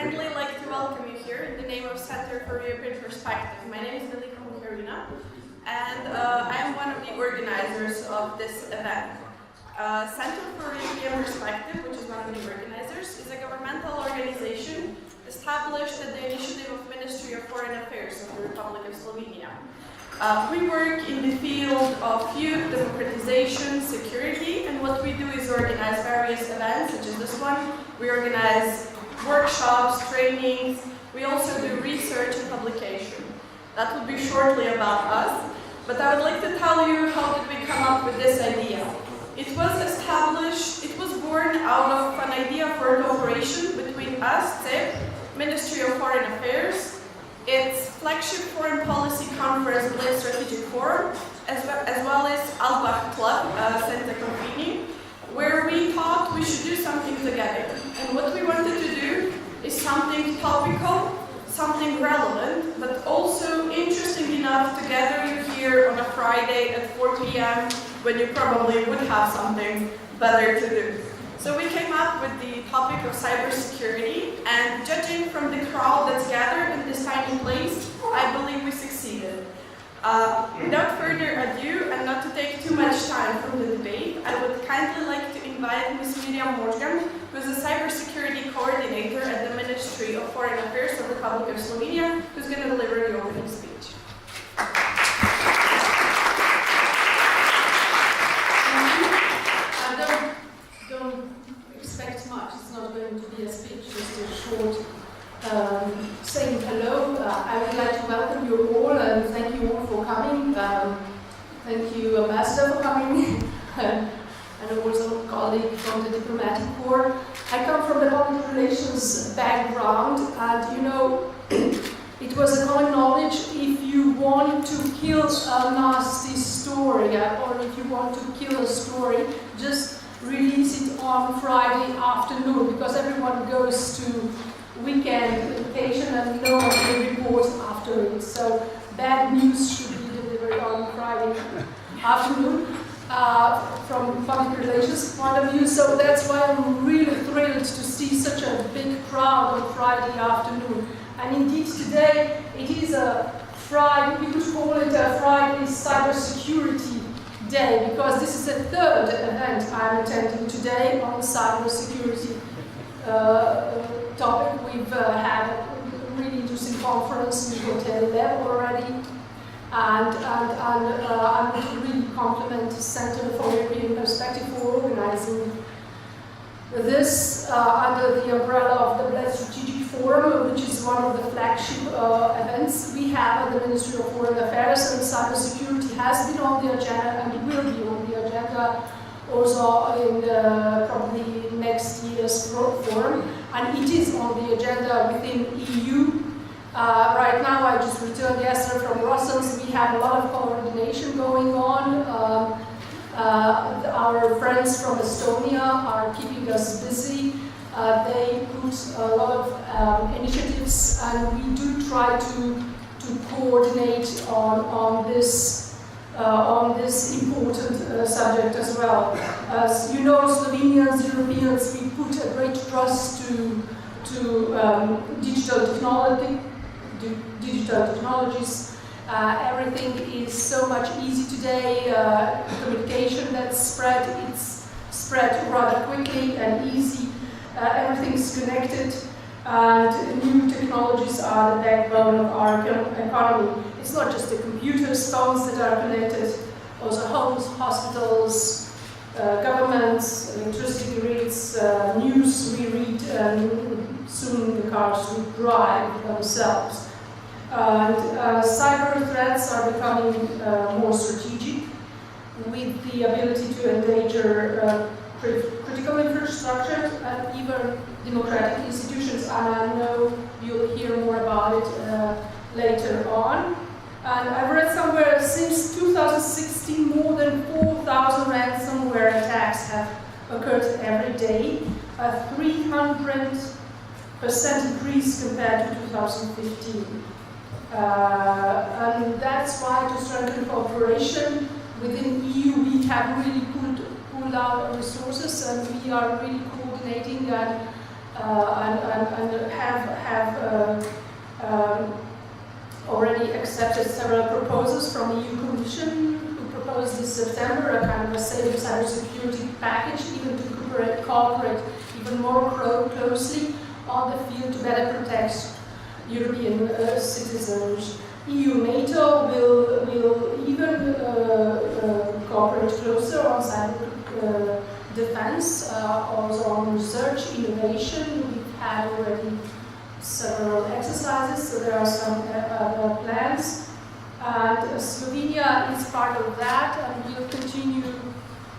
kindly like to welcome you here in the name of Center for European Perspective. My name is Karina, and I am one of the organizers of this event. Center for European Perspective, which is one of the organizers, is a governmental organization established at the initiative of Ministry of Foreign Affairs of the Republic of Slovenia. We work in the field of youth, democratization, security, and what we do is organize various events, such as this one. We organize workshops, trainings. We also do research and publication. That will be shortly about us, but I would like to tell you how did we come up with this idea. It was born out of an idea for cooperation between us, CEP, Ministry of Foreign Affairs, its flagship foreign policy conference, Bled Strategic Forum, as well as Alpbach club, Senza Confini, where we thought we should do something together. And what we wanted to do is something topical, something relevant, but also interesting enough to gather you here on a Friday at 4 p.m. when you probably would have something better to do. So we came up with the topic of cybersecurity, and judging from the crowd that's gathered in this tiny place, I believe we succeeded. Without further ado, and not to take too much time from the debate, I would kindly like to invite Ms. Miriam Morgan, who is a cybersecurity coordinator at the Ministry of Foreign Affairs of the Republic of Slovenia, who's going to deliver the opening speech. Don't expect much. It's not going to be a speech, just a short saying hello. I would like to welcome you all and thank you all for coming. Thank you, Ambassador, for coming, and also colleague from the Diplomatic Corps. I come from the public relations background, and you know, it was a common knowledge if you want to kill a nasty story, or if you want to kill a story, just release it on Friday afternoon, because everyone goes to weekend vacation and no one will report after it. So bad news should be delivered on Friday afternoon from public relations point of view. So that's why I'm really thrilled to see such a big crowd on Friday afternoon. And indeed today it is a Friday, we could call it a Friday Cybersecurity Day, because this is the third event I'm attending today on cybersecurity topic. We've had a really interesting conference in Hotel Lev already, and I want to really compliment the Center for European Perspective for organizing this under the umbrella of the Bled Strategic Forum, which is one of the flagship events we have at the Ministry of Foreign Affairs, and cybersecurity has been on the agenda and will be on the agenda also in probably next year's forum, and it is on the agenda within EU. Right now, I just returned yesterday from Brussels. We have a lot of coordination going on. Our friends from Estonia are keeping us busy. They put a lot of initiatives, and we do try to coordinate on this important subject as well. As you know, Slovenians, Europeans, we put a great trust to digital technologies. Everything is so much easy today. Communication that's spread, it's spread rather quickly and easy. Everything's connected, and new technologies are the backbone of our economy. It's not just the computers, phones that are connected, also homes, hospitals, governments, electricity grids, news we read, and soon the cars will drive themselves. And cyber threats are becoming more strategic, with the ability to endanger critical infrastructure and even democratic institutions. And I know you'll hear more about it later on. And I've read somewhere since 2016, more than 4,000 ransomware attacks have occurred every day, a 300% increase compared to 2015. And that's why, to strengthen cooperation within EU, we have really pulled out our resources, and we are really coordinating and and have already accepted several proposals from the EU Commission, who proposed this September a kind of a safe cybersecurity package, even to cooperate even more closely on the field to better protect European citizens. EU-NATO will even cooperate closer on cyber defense, also on research, innovation. We've had already several exercises, so there are some other plans. And Slovenia is part of that, and will continue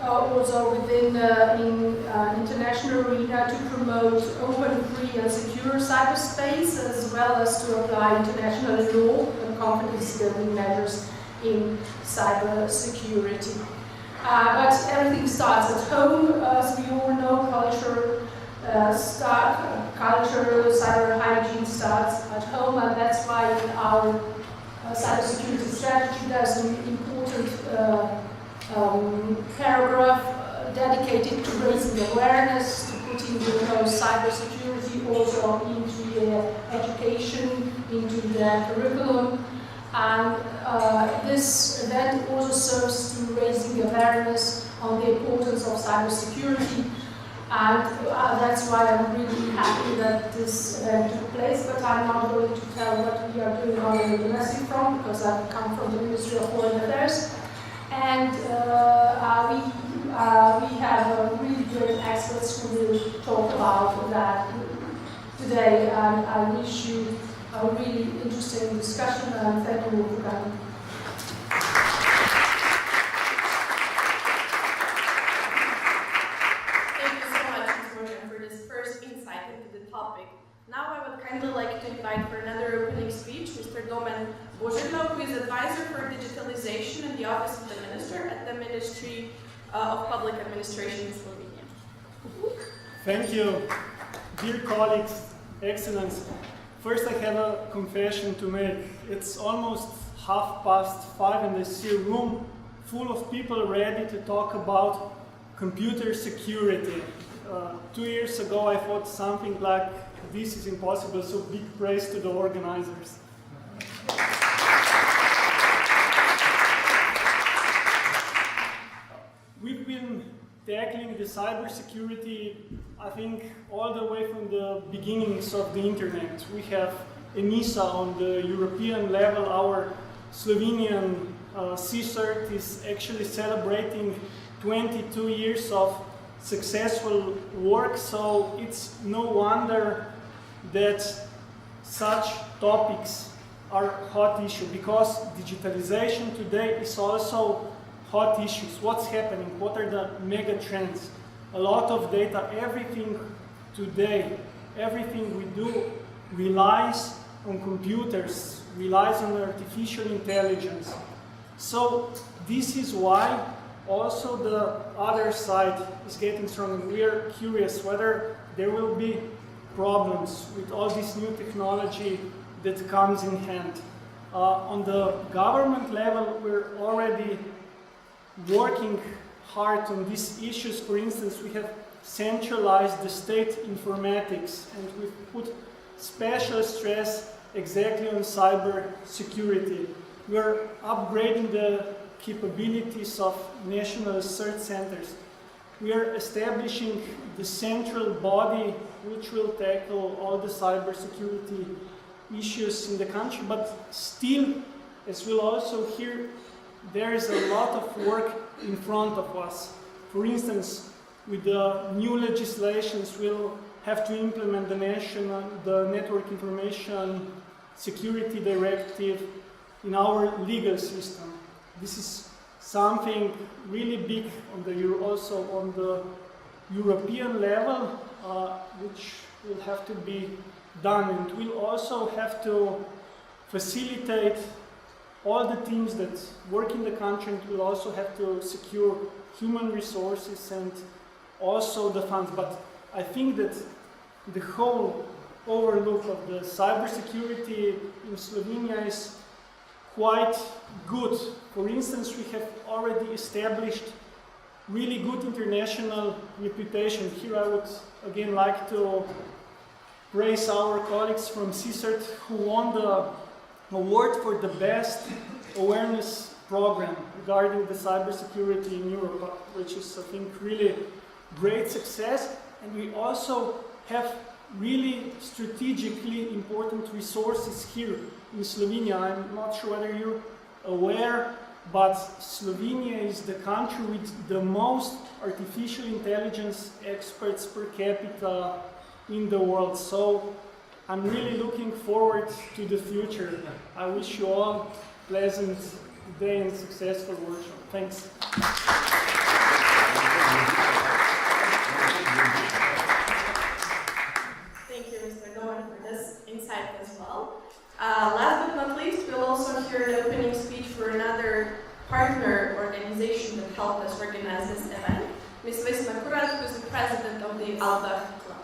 also within in international arena to promote open, free and secure cyberspace, as well as to apply international law and competence building measures in cybersecurity. But everything starts at home, as we all know. Culture, cyber hygiene starts at home, and that's why in our cybersecurity strategy there's an important paragraph dedicated to raising awareness, to putting cybersecurity also into the education, into the curriculum. And this event also serves to raising awareness on the importance of cybersecurity. And that's why I'm really happy that this event took place, but I'm not going to tell what we are doing on the domestic front, because I come from the Ministry of Foreign Affairs. And we have really great experts who will talk about that today. And I wish you a really interesting discussion, and thank you for coming. Now I would kindly like to invite for another opening speech Mr. Dobran, who is advisor for digitalization in the Office of the Minister at the Ministry of Public Administration in Slovenia. Thank you, dear colleagues, Excellence. First I have a confession to make. It's almost 5:30 and I see a room full of people ready to talk about computer security. 2 years ago I thought something like this is impossible, so big praise to the organizers. We've been tackling the cybersecurity, I think, all the way from the beginnings of the internet. We have ENISA on the European level. Our Slovenian CSERT is actually celebrating 22 years of successful work, so it's no wonder that such topics are hot issue, because digitalization today is also hot issues. What's happening? What are the mega trends? A lot of data, everything today, everything we do relies on computers, relies on artificial intelligence. So this is why also the other side is getting stronger. We are curious whether there will be problems with all this new technology that comes in hand. On the government level, we're already working hard on these issues. For instance, we have centralized the state informatics, and we've put special stress exactly on cyber security. We're upgrading the capabilities of national search centers. We are establishing the central body which will tackle all the cybersecurity issues in the country, but still, as we'll also hear, there is a lot of work in front of us. For instance, with the new legislations, we'll have to implement the Network Information Security Directive in our legal system. This is something really big also on the European level, which will have to be done, and we'll also have to facilitate all the teams that work in the country, and we'll also have to secure human resources and also the funds. But I think that the whole overlook of the cybersecurity in Slovenia is quite good. For instance, we have already established really good international reputation. Here I would again like to praise our colleagues from CSERT who won the award for the best awareness program regarding the cybersecurity in Europe, which is, I think, really great success. And we also have really strategically important resources here in Slovenia. I'm not sure whether you're aware, but Slovenia is the country with the most artificial intelligence experts per capita in the world. So I'm really looking forward to the future. I wish you all a pleasant day and successful workshop. Thanks. Thank you, Mr. Cohen, for this insight as well. Last but not least, we'll also hear the opening speech for another partner organization that helped us organize this event, Ms. Vesna Kurat, who is the president of the Alpbach Club.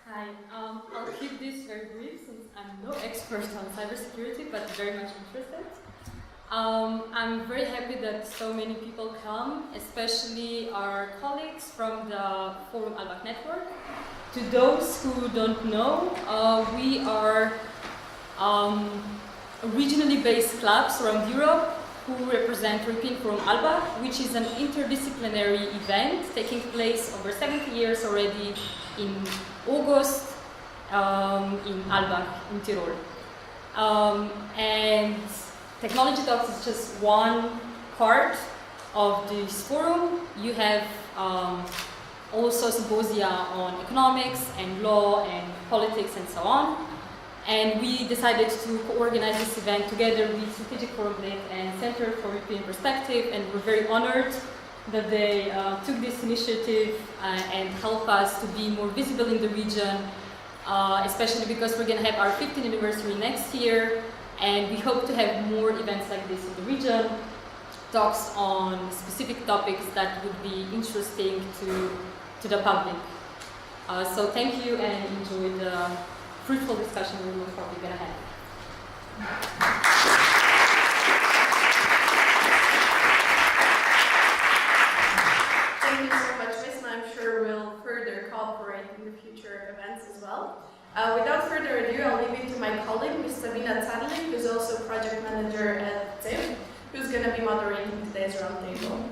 Hi, I'll keep this very brief since I'm no expert on cybersecurity, but very much interested. I'm very happy that so many people come, especially our colleagues from the Forum Alpbach network. To those who don't know, we are regionally based clubs around Europe who represent European Forum Alpbach, which is an interdisciplinary event taking place over 70 years already in August in Alpbach, in Tyrol. And Technology Talks is just one part of this forum. You have also symposia on economics and law and politics and so on. And we decided to organize this event together with Strategic Forum Bled and Center for European Perspective, and we're very honored that they took this initiative and help us to be more visible in the region, especially because we're going to have our 15th anniversary next year. And we hope to have more events like this in the region, talks on specific topics that would be interesting to the public. So thank you and enjoy the fruitful discussion we're most probably going to have. Thank you so much, Miss, and I'm sure we'll further cooperate in the future events as well. Without further ado, I'll leave it to my colleague, Ms. Sabina Zadlik, who's also project manager at CIF, who's going to be moderating today's roundtable.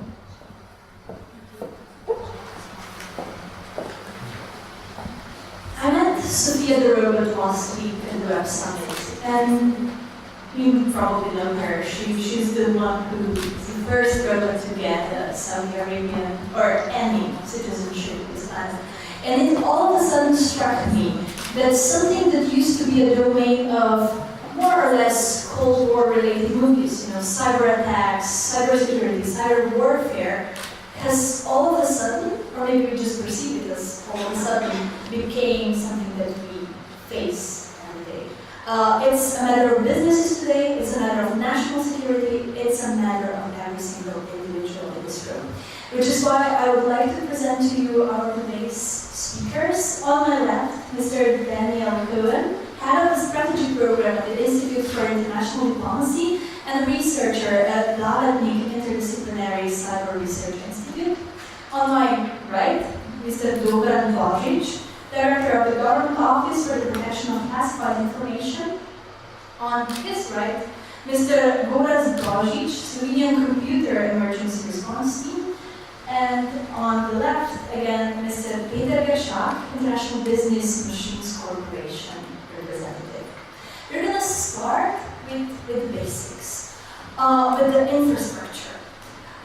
I met Sophia the Robot last week at the Web Summit, and you probably know her. She's the one who is the first robot to get Saudi Arabian or any citizenship in this planet. And it all of a sudden struck me that something that used to be a domain of more or less Cold War related movies, cyber attacks, cybersecurity, cyber warfare, has all of a sudden, or maybe we just perceive it as all of a sudden, became something that we face every day. It's a matter of businesses today, it's a matter of national security, it's a matter of every single individual in this room. Which is why I would like to present to you our today's speakers. On my left, Mr. Daniel Cohen, head of the strategy program at the Institute for International Diplomacy and a researcher at Blavatnik Interdisciplinary Cyber Research Institute. On my right, Mr. Dobran, Director of the Government Office for the Protection of Classified Information. On his right, Mr. Božič, Slovenian Computer Emergency Response Team. And on the left, again, Mr. Peter Gershak, International Business Machines Corporation representative. We're going to start with the basics, with the infrastructure.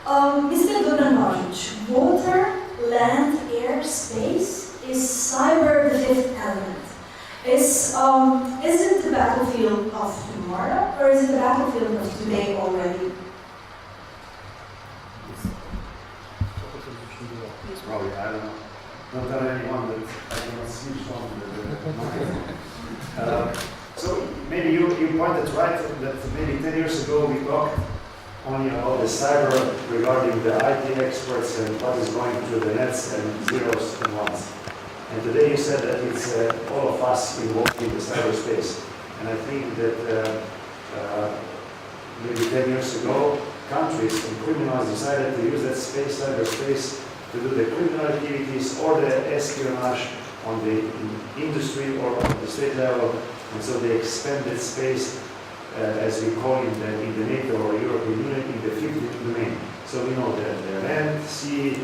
Mr. Dobran, water, land, air, space is cyber the fifth element. Is it the battlefield of tomorrow, or is it the battlefield of today already? Probably, I don't know. Not tell anyone that I cannot switch on. So maybe you pointed right that maybe 10 years ago we talked only about the cyber regarding the IT experts and what is going through the nets and zeros and ones. And today you said that it's all of us involved in the cyberspace. And I think that maybe 10 years ago countries and criminals decided to use that space, cyberspace, to do the criminal activities or the espionage on the industry or on the state level, and so they expanded space, as we call in the NATO or European Union, in the fifth domain. So we know the land, sea,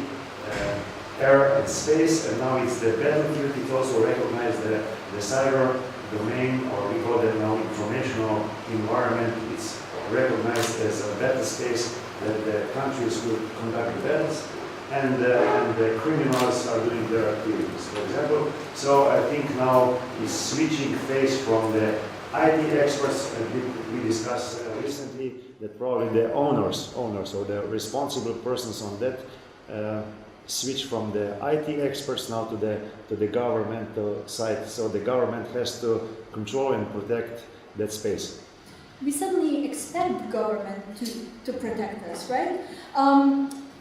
air and space, and now it's the battlefield. It also recognizes the cyber domain, or we call that now informational environment. It's recognized as a battle space that the countries will conduct the battles, and the criminals are doing their activities, for example. So I think now is switching phase from the IT experts, and we discussed recently that probably the owners or the responsible persons on that switch from the IT experts now to the governmental side. So the government has to control and protect that space. We suddenly expect the government to protect us, right?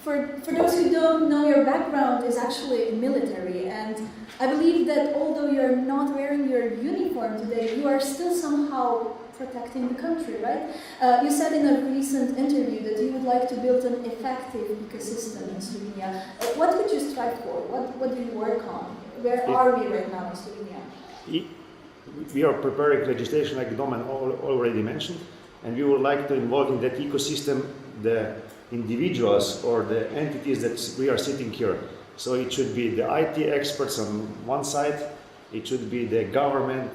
For those who don't know, your background is actually in military, and I believe that although you're not wearing your uniform today, you are still somehow protecting the country, right? You said in a recent interview that you would like to build an effective ecosystem in Slovenia. What would you strive for? What do you work on? Where are we right now in Slovenia? We are preparing legislation, like Dobran already mentioned, and we would like to involve in that ecosystem the individuals or the entities that we are sitting here. So it should be the IT experts on one side, it should be the government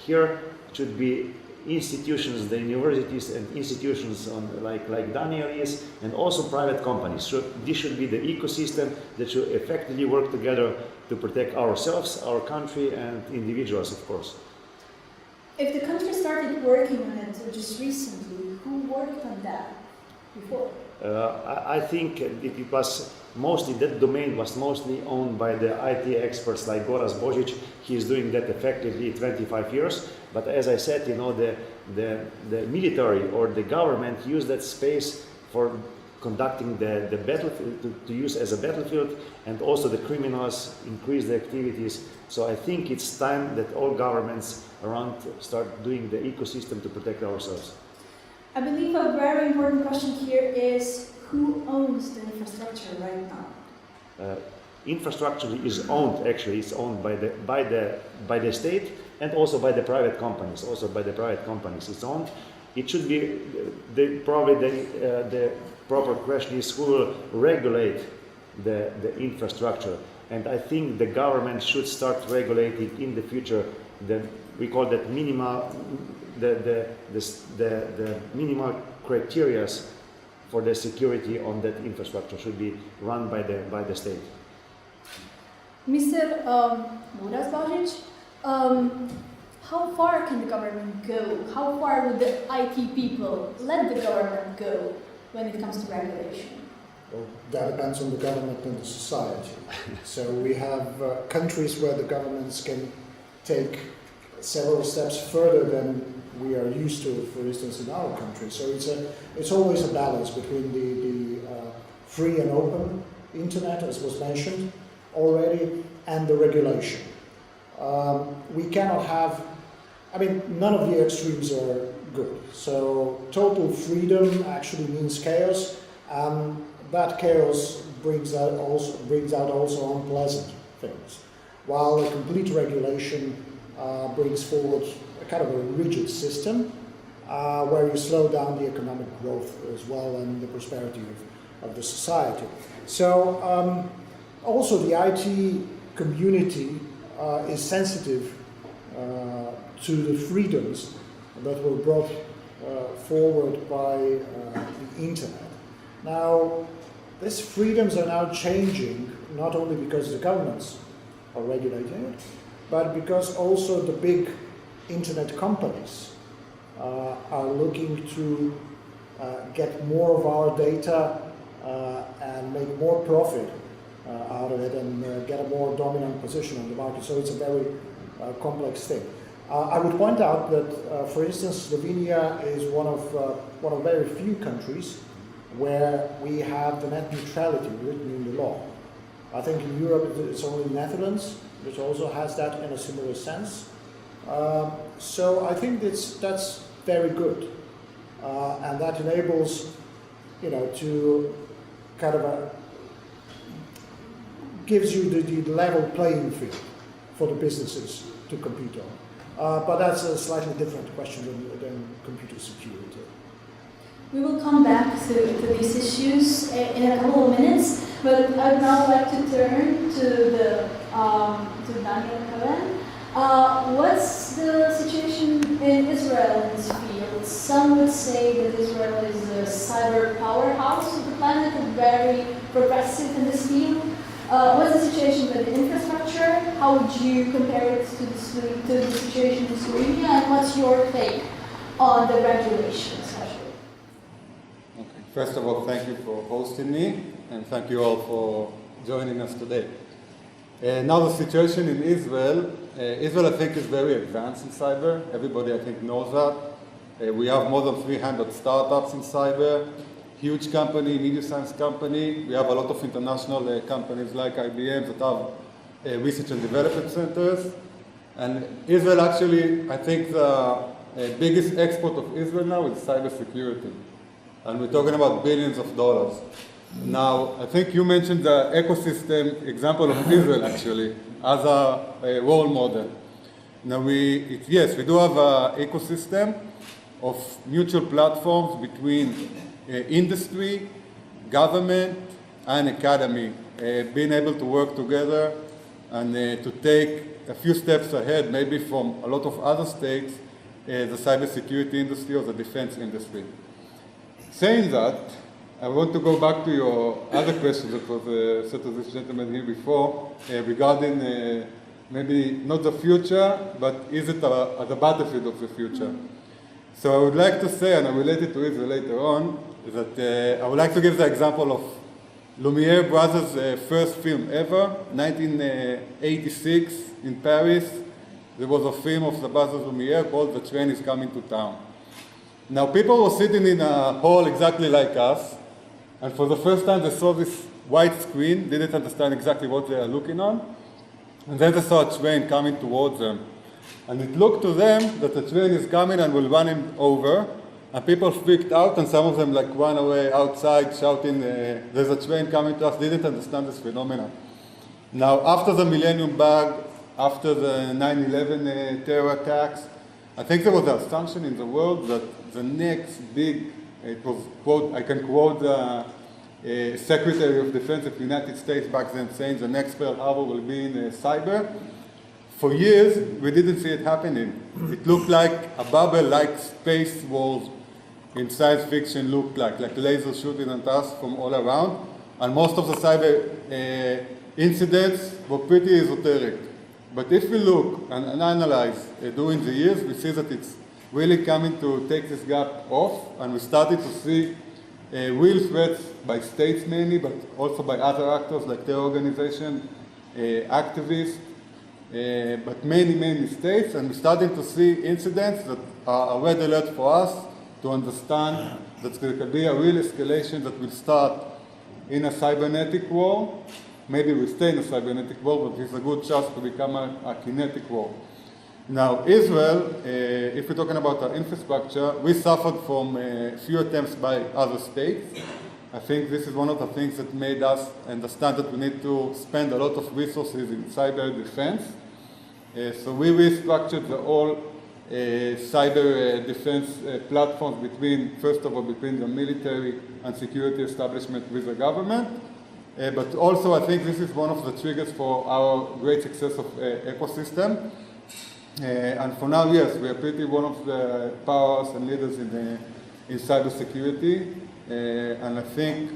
here, it should be institutions, the universities and institutions on like Daniel is, and also private companies. So this should be the ecosystem that should effectively work together to protect ourselves, our country, and individuals, of course. If the country started working on it just recently, who worked on that before? I think it was mostly, that domain was mostly owned by the IT experts like Božič. He is doing that effectively 25 years. But as I said, you know, the military or the government use that space for conducting the battlefield, to use as a battlefield, and also the criminals increase the activities. So I think it's time that all governments around start doing the ecosystem to protect ourselves. I believe a very important question here is who owns the infrastructure right now? Infrastructure is owned, actually, it's owned by the state and also by the private companies. It's owned. It should be the proper question is who will regulate the infrastructure, and I think the government should start regulating in the future. We call that minimal. The minimal criteria for the security on that infrastructure should be run by the state. Mr. Božič, how far can the government go? How far would the IT people let the government go when it comes to regulation? Well, that depends on the government and the society. So we have countries where the governments can take several steps further than we are used to, for instance, in our country. So it's always a balance between the free and open internet, as was mentioned already, and the regulation. We cannot have, none of the extremes are good. So total freedom actually means chaos, and that chaos brings out also unpleasant things, while a complete regulation brings forward a kind of a rigid system where you slow down the economic growth as well and the prosperity of the society. So also the IT community is sensitive to the freedoms that were brought forward by the internet. Now, these freedoms are now changing, not only because the governments are regulating it, but because also the big internet companies are looking to get more of our data and make more profit out of it and get a more dominant position on the market. So it's a very complex thing. I would point out that, for instance, Slovenia is one of very few countries where we have the net neutrality written in the law. I think in Europe it's only the Netherlands which also has that in a similar sense. So I think that's very good, and that enables to kind of gives you the level playing field for the businesses to compete on. But that's a slightly different question than computer security. We will come back to these issues in a couple of minutes, but I'd now like to turn to Daniel Cohen. What's the situation in Israel in this field? Some would say that Israel is a cyber powerhouse of the planet and very progressive in this field. What's the situation with the infrastructure? How would you compare it to the situation in Slovenia? And what's your take on the regulation, especially? Okay. First of all, thank you for hosting me, and thank you all for joining us today. Now the situation in Israel, Israel I think is very advanced in cyber. Everybody I think knows that. We have more than 300 startups in cyber. Huge company, medium-sized company. We have a lot of international companies like IBM that have research and development centers. And Israel actually, I think the biggest export of Israel now is cybersecurity. And we're talking about billions of dollars. Now, I think you mentioned the ecosystem example of Israel actually as a role model. Now yes, we do have an ecosystem of mutual platforms between industry, government, and academy, being able to work together and to take a few steps ahead, maybe from a lot of other states, the cybersecurity industry or the defense industry. Saying that, I want to go back to your other question that was set to this gentleman here before, regarding maybe not the future, but is it the battlefield of the future? So I would like to say, and I will relate it to Israel later on, that I would like to give the example of Lumiere brothers' first film ever, 1986 in Paris. There was a film of the brothers Lumiere called The Train is Coming to Town. Now people were sitting in a hall exactly like us, and for the first time they saw this white screen, didn't understand exactly what they are looking on, and then they saw a train coming towards them. And it looked to them that the train is coming and will run him over, and people freaked out, and some of them like ran away outside shouting, there's a train coming to us, didn't understand this phenomenon. Now, after the Millennium Bug, after the 9/11 terror attacks, I think there was an assumption in the world that the next big, it was, quote, I can quote the Secretary of Defense of the United States back then saying the next Pearl Harbor will be in cyber. For years, we didn't see it happening. It looked like a bubble, like space wars in science fiction looked like lasers shooting at us from all around. And most of the cyber incidents were pretty esoteric. But if we look and analyze during the years, we see that it's really coming to take this gap off, and we started to see real threats by states mainly, but also by other actors like terror organizations, activists, but mainly states, and we're starting to see incidents that are a red alert for us to understand that there could be a real escalation that will start in a cybernetic war. Maybe we stay in a cybernetic war, but there's a good chance to become a kinetic war. Now, Israel, if we're talking about our infrastructure, we suffered from a few attempts by other states. I think this is one of the things that made us understand that we need to spend a lot of resources in cyber defense. So we restructured the whole cyber defense platforms first of all, between the military and security establishment with the government. But also, I think this is one of the triggers for our great success of ecosystem. And for now, yes, we are pretty one of the powers and leaders in cybersecurity. And I think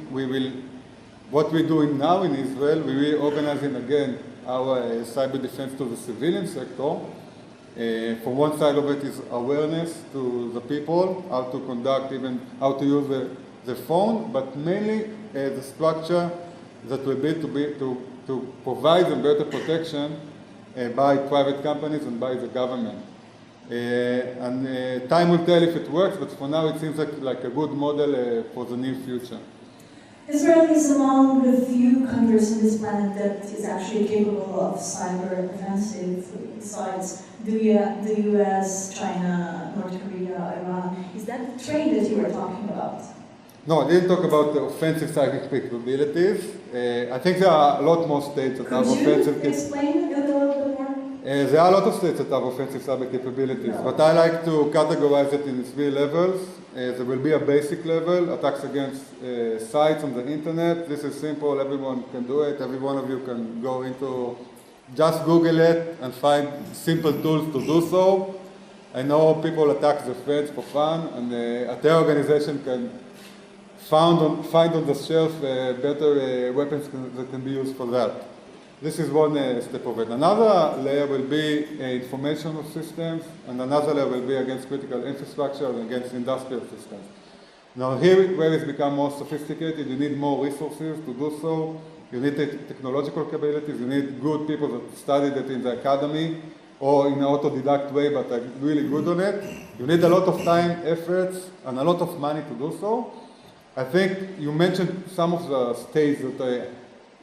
what we're doing now in Israel, we're reorganizing again our cyber defense to the civilian sector. For one side of it is awareness to the people, how to conduct, even how to use the phone, but mainly the structure that will be to provide them better protection by private companies and by the government. And time will tell if it works, but for now it seems like a good model for the near future. Israel is among the few countries on this planet that is actually capable of cyber offensive besides the US, China, North Korea, Iran. Is that the trade that you were talking about? No, I didn't talk about the offensive cyber capabilities. I think there are a lot more states that have offensive capabilities. Could you explain it a little bit more? There are a lot of states that have offensive cyber capabilities, but I like to categorize it in 3 levels. There will be a basic level, attacks against sites on the internet. This is simple, everyone can do it. Every one of you can go into, just Google it and find simple tools to do so. I know people attack their friends for fun, and a terror organization can find on the shelf better weapons that can be used for that. This is one step of it. Another layer will be informational systems, and another layer will be against critical infrastructure and against industrial systems. Now here, where it's become more sophisticated, you need more resources to do so. You need technological capabilities. You need good people that studied it in the academy or in an autodidact way, but are really good on it. You need a lot of time, efforts, and a lot of money to do so. I think you mentioned some of the states that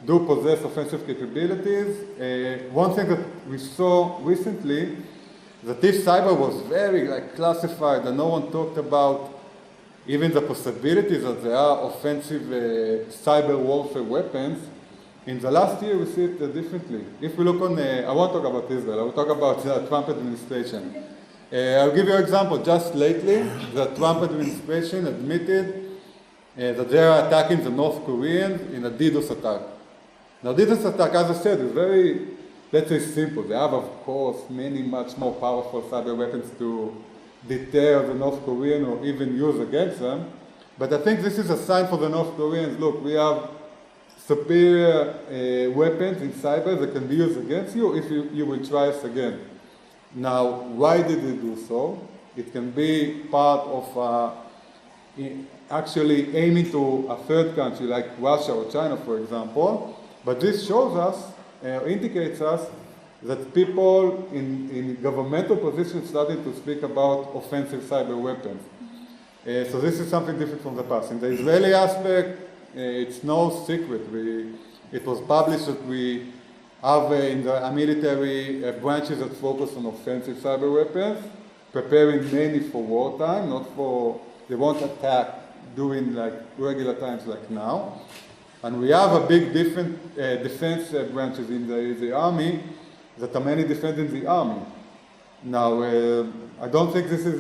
do possess offensive capabilities. One thing that we saw recently, that if cyber was very classified and no one talked about even the possibilities that there are offensive cyber warfare weapons, in the last year we see it differently. If we look on, I won't talk about Israel, I will talk about the Trump administration. I'll give you an example. Just lately, the Trump administration admitted that they are attacking the North Koreans in a DDoS attack. Now, DDoS attack, as I said, is very, let's say, simple. They have, of course, many much more powerful cyber weapons to deter the North Korean or even use against them. But I think this is a sign for the North Koreans. Look, we have superior weapons in cyber that can be used against you if you will try us again. Now, why did they do so? It can be part of actually aiming to a third country like Russia or China, for example. But this shows us, indicates us, that people in governmental positions started to speak about offensive cyber weapons. So this is something different from the past. In the Israeli aspect, it's no secret. It was published that we have in the military branches that focus on offensive cyber weapons, preparing mainly for wartime, not for, they won't attack during regular times like now. And we have a big different defense branches in the army that are mainly defending the army. Now, I don't think this is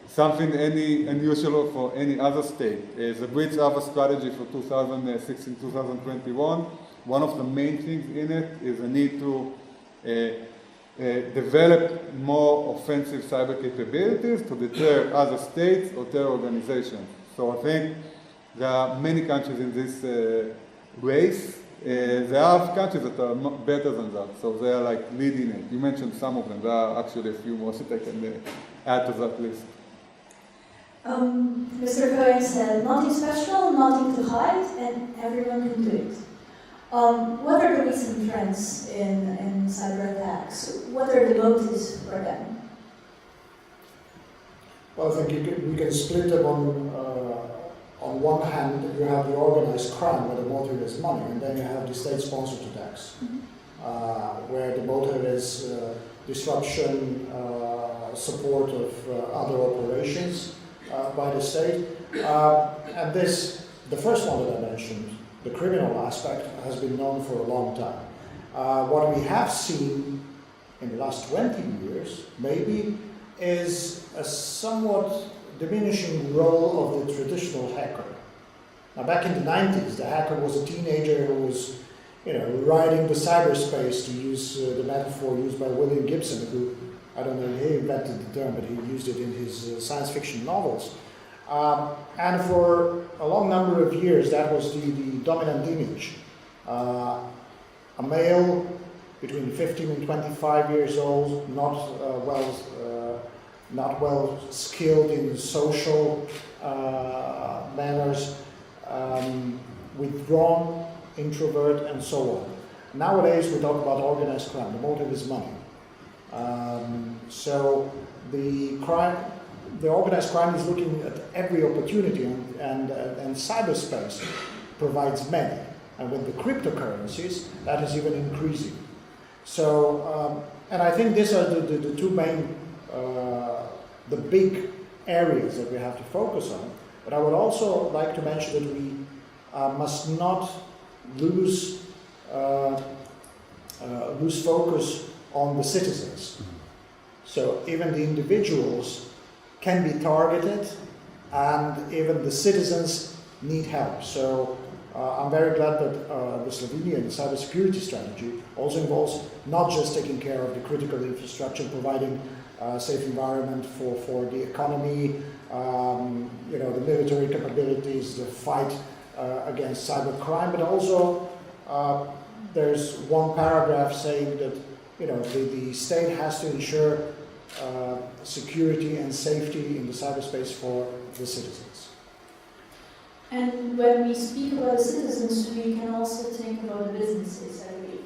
something any unusual for any other state. The Brits have a strategy for 2016-2021. One of the main things in it is a need to develop more offensive cyber capabilities to deter other states or terror organizations. So I think there are many countries in this race. There are countries that are better than that, so they are leading it. You mentioned some of them. There are actually a few more that I can add to that list. Mr. Cohen said, nothing special, nothing to hide, and everyone can do it. What are the recent trends in cyber attacks? What are the motives for them? Well, I think we can split them on one hand, you have the organized crime where the motive is money, and then you have the state-sponsored attacks, where the motive is disruption, support of other operations by the state. And the first one that I mentioned, the criminal aspect, has been known for a long time. What we have seen in the last 20 years, maybe, is a somewhat diminishing role of the traditional hacker. Now, back in the 90s, the hacker was a teenager who was, riding the cyberspace, to use the metaphor used by William Gibson, who, I don't know, he invented the term, but he used it in his science fiction novels. And for a long number of years, that was the dominant image. A male between 15 and 25 years old, not well skilled in social manners, withdrawn, introvert, and so on. Nowadays, we talk about organized crime. The motive is money. So the organized crime is looking at every opportunity, and cyberspace provides many. And with the cryptocurrencies, that is even increasing. So, and I think these are the two main, the big areas that we have to focus on. But I would also like to mention that we must not lose focus on the citizens. So even the individuals can be targeted, and even the citizens need help. So I'm very glad that the Slovenian cybersecurity strategy also involves not just taking care of the critical infrastructure, providing a safe environment for the economy, the military capabilities, the fight against cybercrime, but also there's one paragraph saying that the state has to ensure security and safety in the cyberspace for the citizens. And when we speak about citizens, we can also think about the businesses, I believe.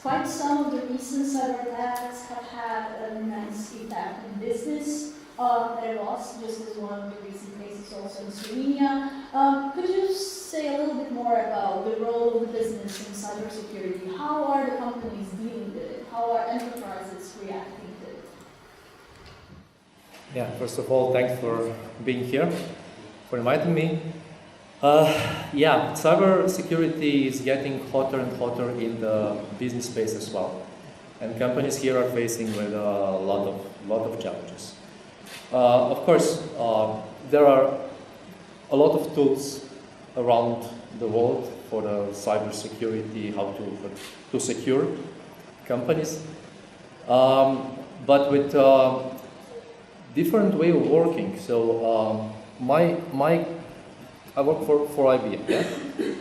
Quite some of the recent cyber attacks have had an immense impact on business. There was, just as one of the recent cases also in Slovenia. Could you say a little bit more about the role of the business in cybersecurity? How are the companies dealing with it? How are enterprises reacting to it? Yeah, first of all, thanks for being here, for inviting me. Cybersecurity is getting hotter and hotter in the business space as well, and companies here are facing with a lot of challenges. Of course, there are a lot of tools around the world for the cybersecurity, how to secure companies, but with different way of working. So I work for IBM, yeah?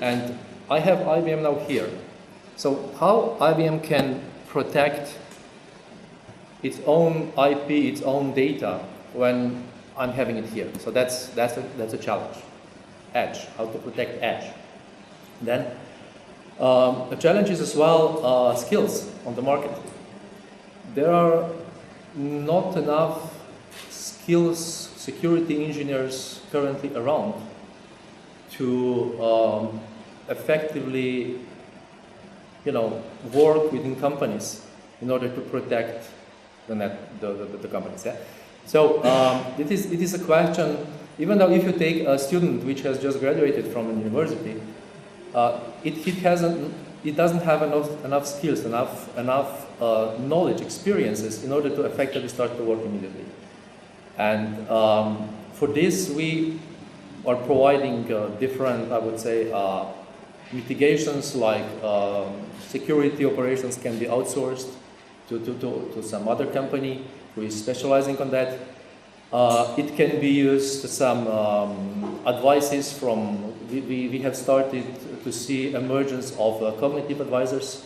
And I have IBM now here. So how IBM can protect its own IP, its own data when I'm having it here? So that's a challenge. Edge, how to protect edge. Then the challenge is as well skills on the market. There are not enough skills, security engineers currently around to effectively, work within companies in order to protect the companies. Yeah? So it is a question. Even though if you take a student which has just graduated from a university, it doesn't have enough skills, enough knowledge, experiences in order to effectively start to work immediately. And for this, we are providing different, I would say, mitigations, like security operations can be outsourced to some other company who is specializing on that. It can be used, some advices from, we have started to see emergence of cognitive advisors,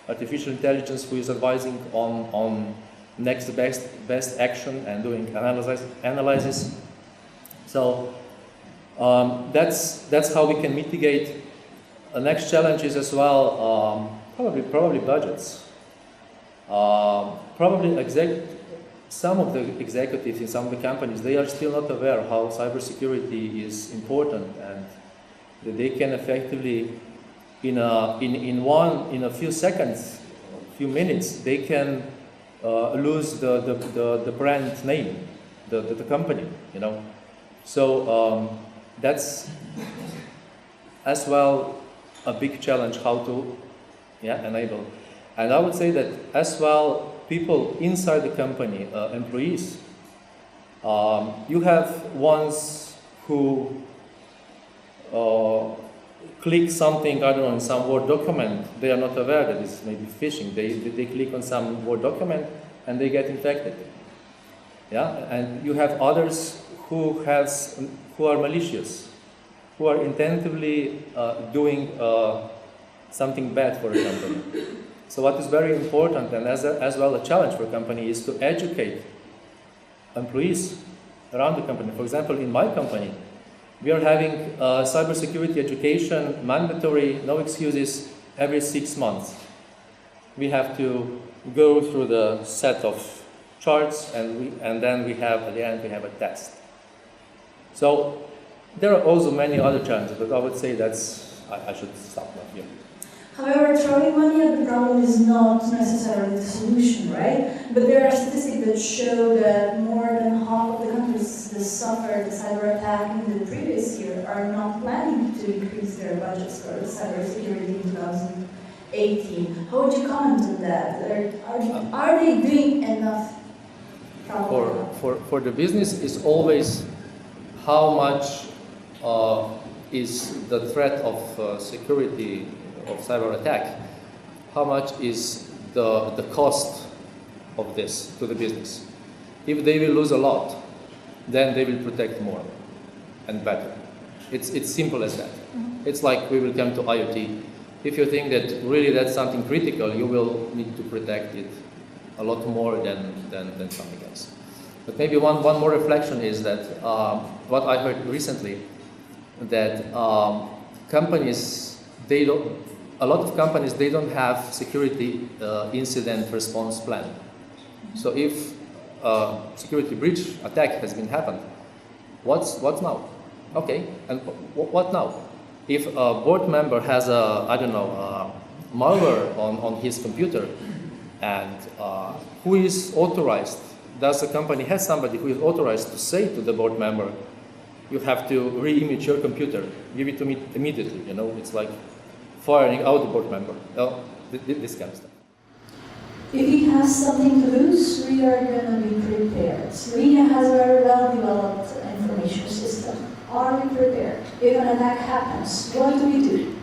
artificial intelligence who is advising on next best action and doing analysis. So that's how we can mitigate. The next challenge is as well probably budgets. Some of the executives in some of the companies, they are still not aware how cybersecurity is important, and that they can effectively, in a few seconds, few minutes, they can lose the brand name, the company, So that's as well a big challenge how to enable. And I would say that as well, people inside the company, employees, you have ones who click something, I don't know, in some Word document. They are not aware that it's maybe phishing. They click on some Word document and they get infected. Yeah, and you have others who are malicious, who are intentionally doing something bad for a company. So what is very important, and as well a challenge for a company, is to educate employees around the company. For example, in my company, we are having cybersecurity education, mandatory, no excuses, every 6 months. We have to go through the set of charts, and then we have, at the end, we have a test. So there are also many other challenges, but I would say I should stop now here. However, throwing money at the problem is not necessarily the solution, right? But there are statistics that show that more than half of the countries, the just suffered a cyber attack in the previous year are not planning to increase their budgets for cybersecurity in 2018. How would you comment on that? Are they doing enough? For the business, is always how much is the threat of security of cyber attack, how much is the cost of this to the business. If they will lose a lot, then they will protect more and better. It's simple as that. It's like we will come to IoT. If you think that really that's something critical, you will need to protect it a lot more than something else. But maybe one more reflection is that what I heard recently, that companies, a lot of companies, they don't have security incident response plan. So if security breach attack has been happened, what's now? Okay, and what now? If a board member has malware on his computer, and who is authorized? Does the company have somebody who is authorized to say to the board member, you have to re-image your computer, give it to me immediately? You know, it's like firing out the board member. This kind of stuff. If he has something to lose, we are going to be prepared. Slovenia has a very well-developed information system. Are we prepared? If an attack happens, what do we do?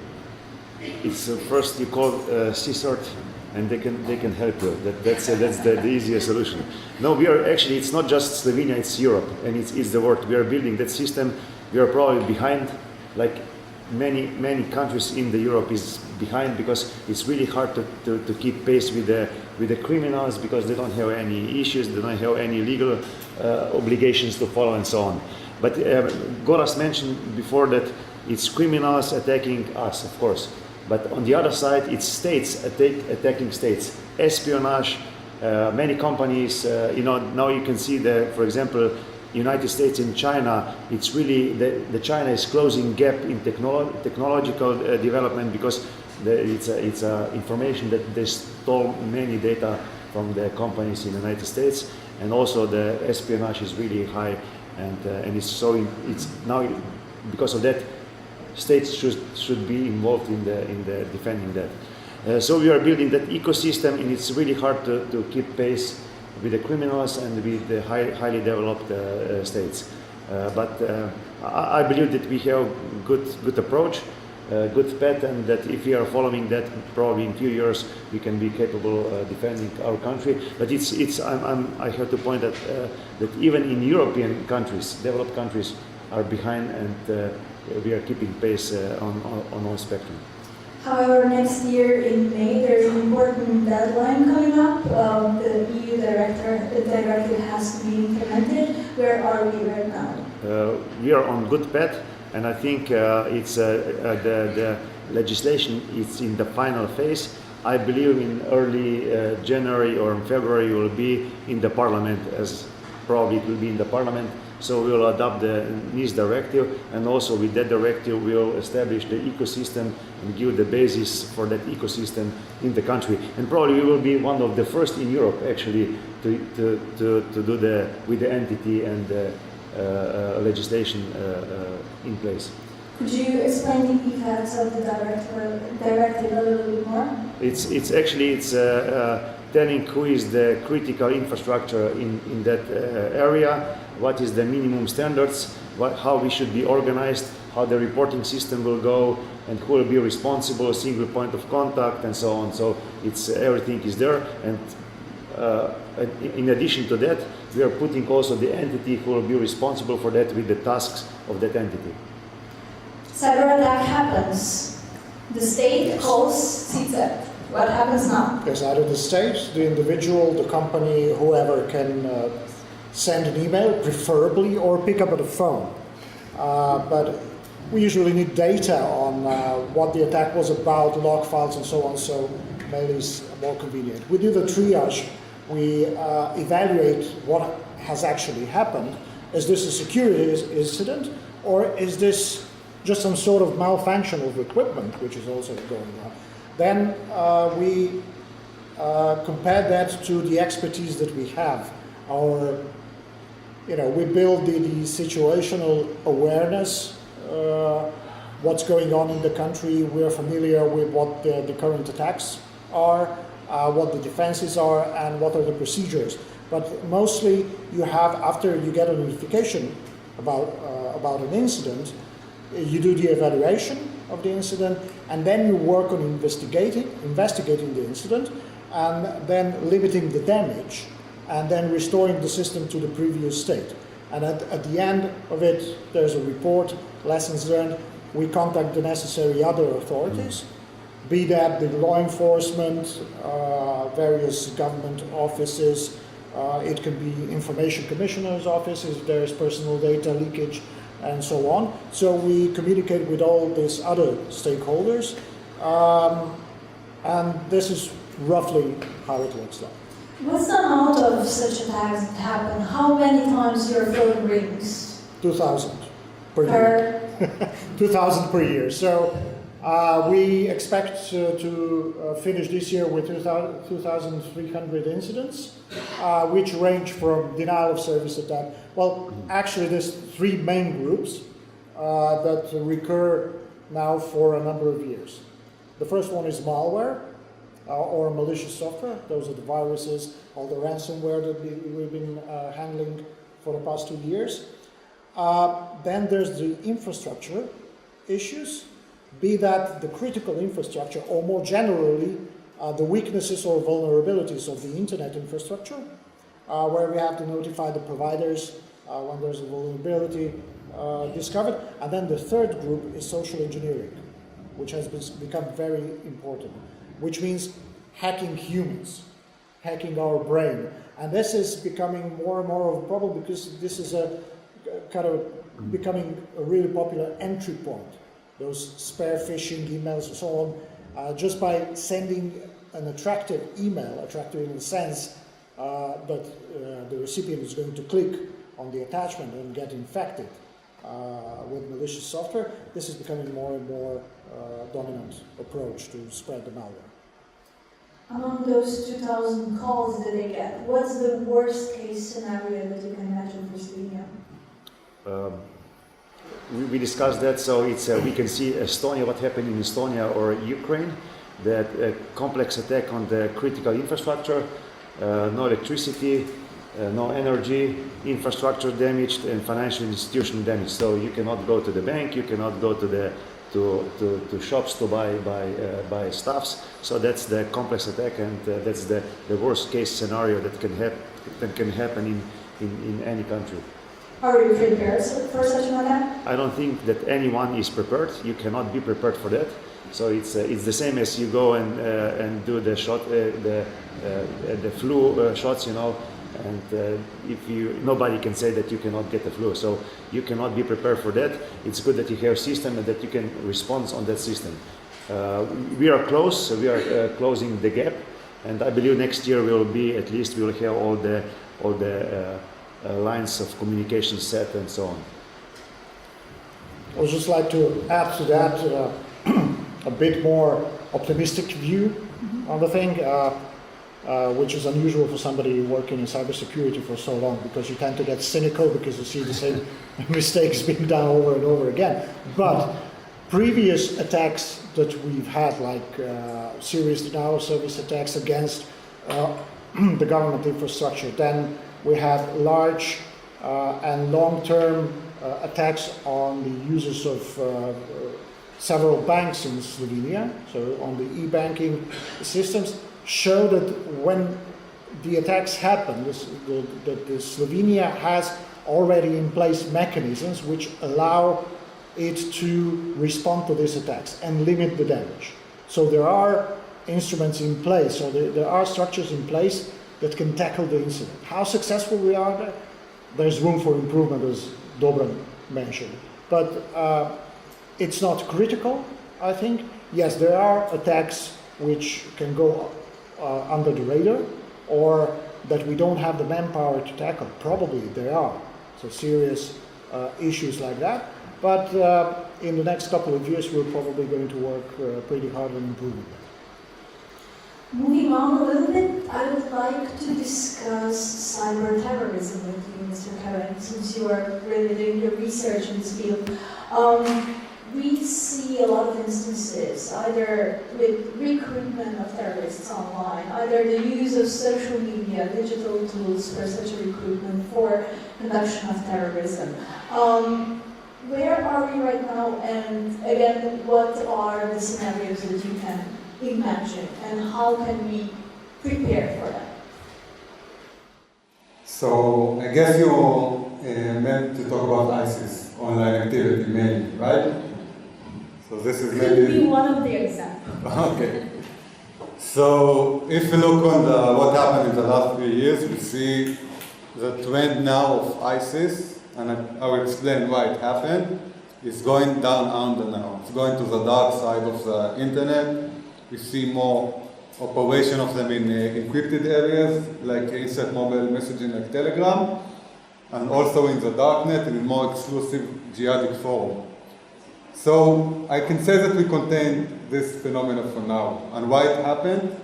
It's first you call CSORT, and they can help you. That's the easiest solution. No, we are actually, it's not just Slovenia, it's Europe, and it's the world. We are building that system. We are probably behind, like many countries in the Europe is behind, because it's really hard to keep pace with the criminals, because they don't have any issues, they don't have any legal obligations to follow and so on. But Goras mentioned before that it's criminals attacking us, of course. But on the other side, it's states attacking states. Espionage, many companies, now you can see for example, United States and China, it's really, the China is closing gap in technological development, because it's information that they stole many data from the companies in the United States, and also the espionage is really high, and it's now, because of that, states should be involved in the defending that. So we are building that ecosystem, and it's really hard to keep pace with the criminals and with the highly developed states. But I believe that we have good approach, good path, and that if we are following that, probably in a few years we can be capable of defending our country. But I have to point out that even in European countries, developed countries, are behind, and we are keeping pace on all spectrum. However, next year in May, there's an important deadline coming up. The EU directive has to be implemented. Where are we right now? We are on good path, and I think the legislation is in the final phase. I believe in early January or February will be in the parliament, as probably it will be in the parliament. So we will adopt the NIS directive, and also with that directive we will establish the ecosystem and give the basis for that ecosystem in the country. And probably we will be one of the first in Europe actually to do with the entity and the legislation in place. Could you explain the effects of the directive a little bit more? It's telling who is the critical infrastructure in that area, what is the minimum standards, how we should be organized, how the reporting system will go, and who will be responsible, single point of contact, and so on. So everything is there, and in addition to that, we are putting also the entity who will be responsible for that with the tasks of that entity. Cyber attack happens. The state calls Senza. What happens now? Yes, either the state, the individual, the company, whoever can send an email, preferably, or pick up the phone. But we usually need data on what the attack was about, log files and so on, so mail is more convenient. We do the triage. We evaluate what has actually happened. Is this a security incident, or is this just some sort of malfunction of equipment, which is also going on? Then we compare that to the expertise that we have, our we build the situational awareness, what's going on in the country. We're familiar with what the current attacks are, what the defenses are, and what are the procedures. But mostly you have, after you get a notification about an incident, you do the evaluation of the incident, and then you work on investigating the incident, and then limiting the damage, and then restoring the system to the previous state. And at the end of it, there's a report, lessons learned. We contact the necessary other authorities, be that the law enforcement, various government offices, it can be information commissioner's office if there is personal data leakage, and so on. So we communicate with all these other stakeholders, and this is roughly how it looks like. What's the amount of such attacks that happen? How many times your phone rings? 2,000 per year. 2,000 per year. So we expect to finish this year with 2,300 incidents, which range from denial of service attack. Well, actually, there's three main groups that recur now for a number of years. The first one is malware or malicious software. Those are the viruses, all the ransomware that we've been handling for the past 2 years. Then there's the infrastructure issues, be that the critical infrastructure, or more generally, the weaknesses or vulnerabilities of the internet infrastructure, where we have to notify the providers when there's a vulnerability discovered. And then the third group is social engineering, which has become very important, which means hacking humans, hacking our brain. And this is becoming more and more of a problem, because this is a kind of becoming a really popular entry point. Those spare phishing emails and so on, just by sending an attractive email, attractive in the sense that the recipient is going to click on the attachment and get infected with malicious software. This is becoming more and more dominant approach to spread the malware. Among those 2,000 calls that they get, what's the worst case scenario that you can imagine for Slovenia? We discussed that, so it's we can see Estonia, what happened in Estonia or Ukraine, that a complex attack on the critical infrastructure, no electricity, no energy, infrastructure damaged, and financial institution damaged. So you cannot go to the bank, you cannot go to the to shops to buy stuffs. So that's the complex attack, and that's the worst case scenario that can happen in any country. Are you prepared for such an attack? I don't think that anyone is prepared. You cannot be prepared for that. So it's the same as you go and do the shot, the flu shots, and nobody can say that you cannot get the flu. So you cannot be prepared for that. It's good that you have a system and that you can respond on that system. We are close. We are closing the gap, and I believe next year we'll have all the lines of communication set and so on. I would just like to add to that a bit more optimistic view on the thing, which is unusual for somebody working in cybersecurity for so long, because you tend to get cynical because you see the same mistakes being done over and over again. But previous attacks that we've had, like serious denial of service attacks against the government infrastructure, then we had large and long-term attacks on the users of several banks in Slovenia, so on the e-banking systems, show that when the attacks happen, the Slovenia has already in place mechanisms which allow it to respond to these attacks and limit the damage. So there are instruments in place, so there are structures in place that can tackle the incident. How successful we are there? There's room for improvement, as Dobran mentioned. But it's not critical, I think. Yes, there are attacks which can go under the radar, or that we don't have the manpower to tackle. Probably there are. So serious issues like that. But in the next couple of years, we're probably going to work pretty hard on improving that. Moving on a little bit, I would like to discuss cyber terrorism with you, Mr. Cohen, since you are really doing your research in this field. We see a lot of instances, either with recruitment of terrorists online, either the use of social media, digital tools for such a recruitment for production of terrorism. Where are we right now, and again, what are the scenarios that you can imagine, and how can we prepare for that? So I guess you meant to talk about ISIS online activity mainly, right? So this is Could be one of the examples. Okay. So if you look on what happened in the last few years, we see the trend now of ISIS, and I will explain why it happened. It's going down under now. It's going to the dark side of the internet. We see more operation of them in encrypted areas, like inside mobile messaging like Telegram, and also in the darknet and in more exclusive jihadic forum. So I can say that we contain this phenomenon for now. And why it happened?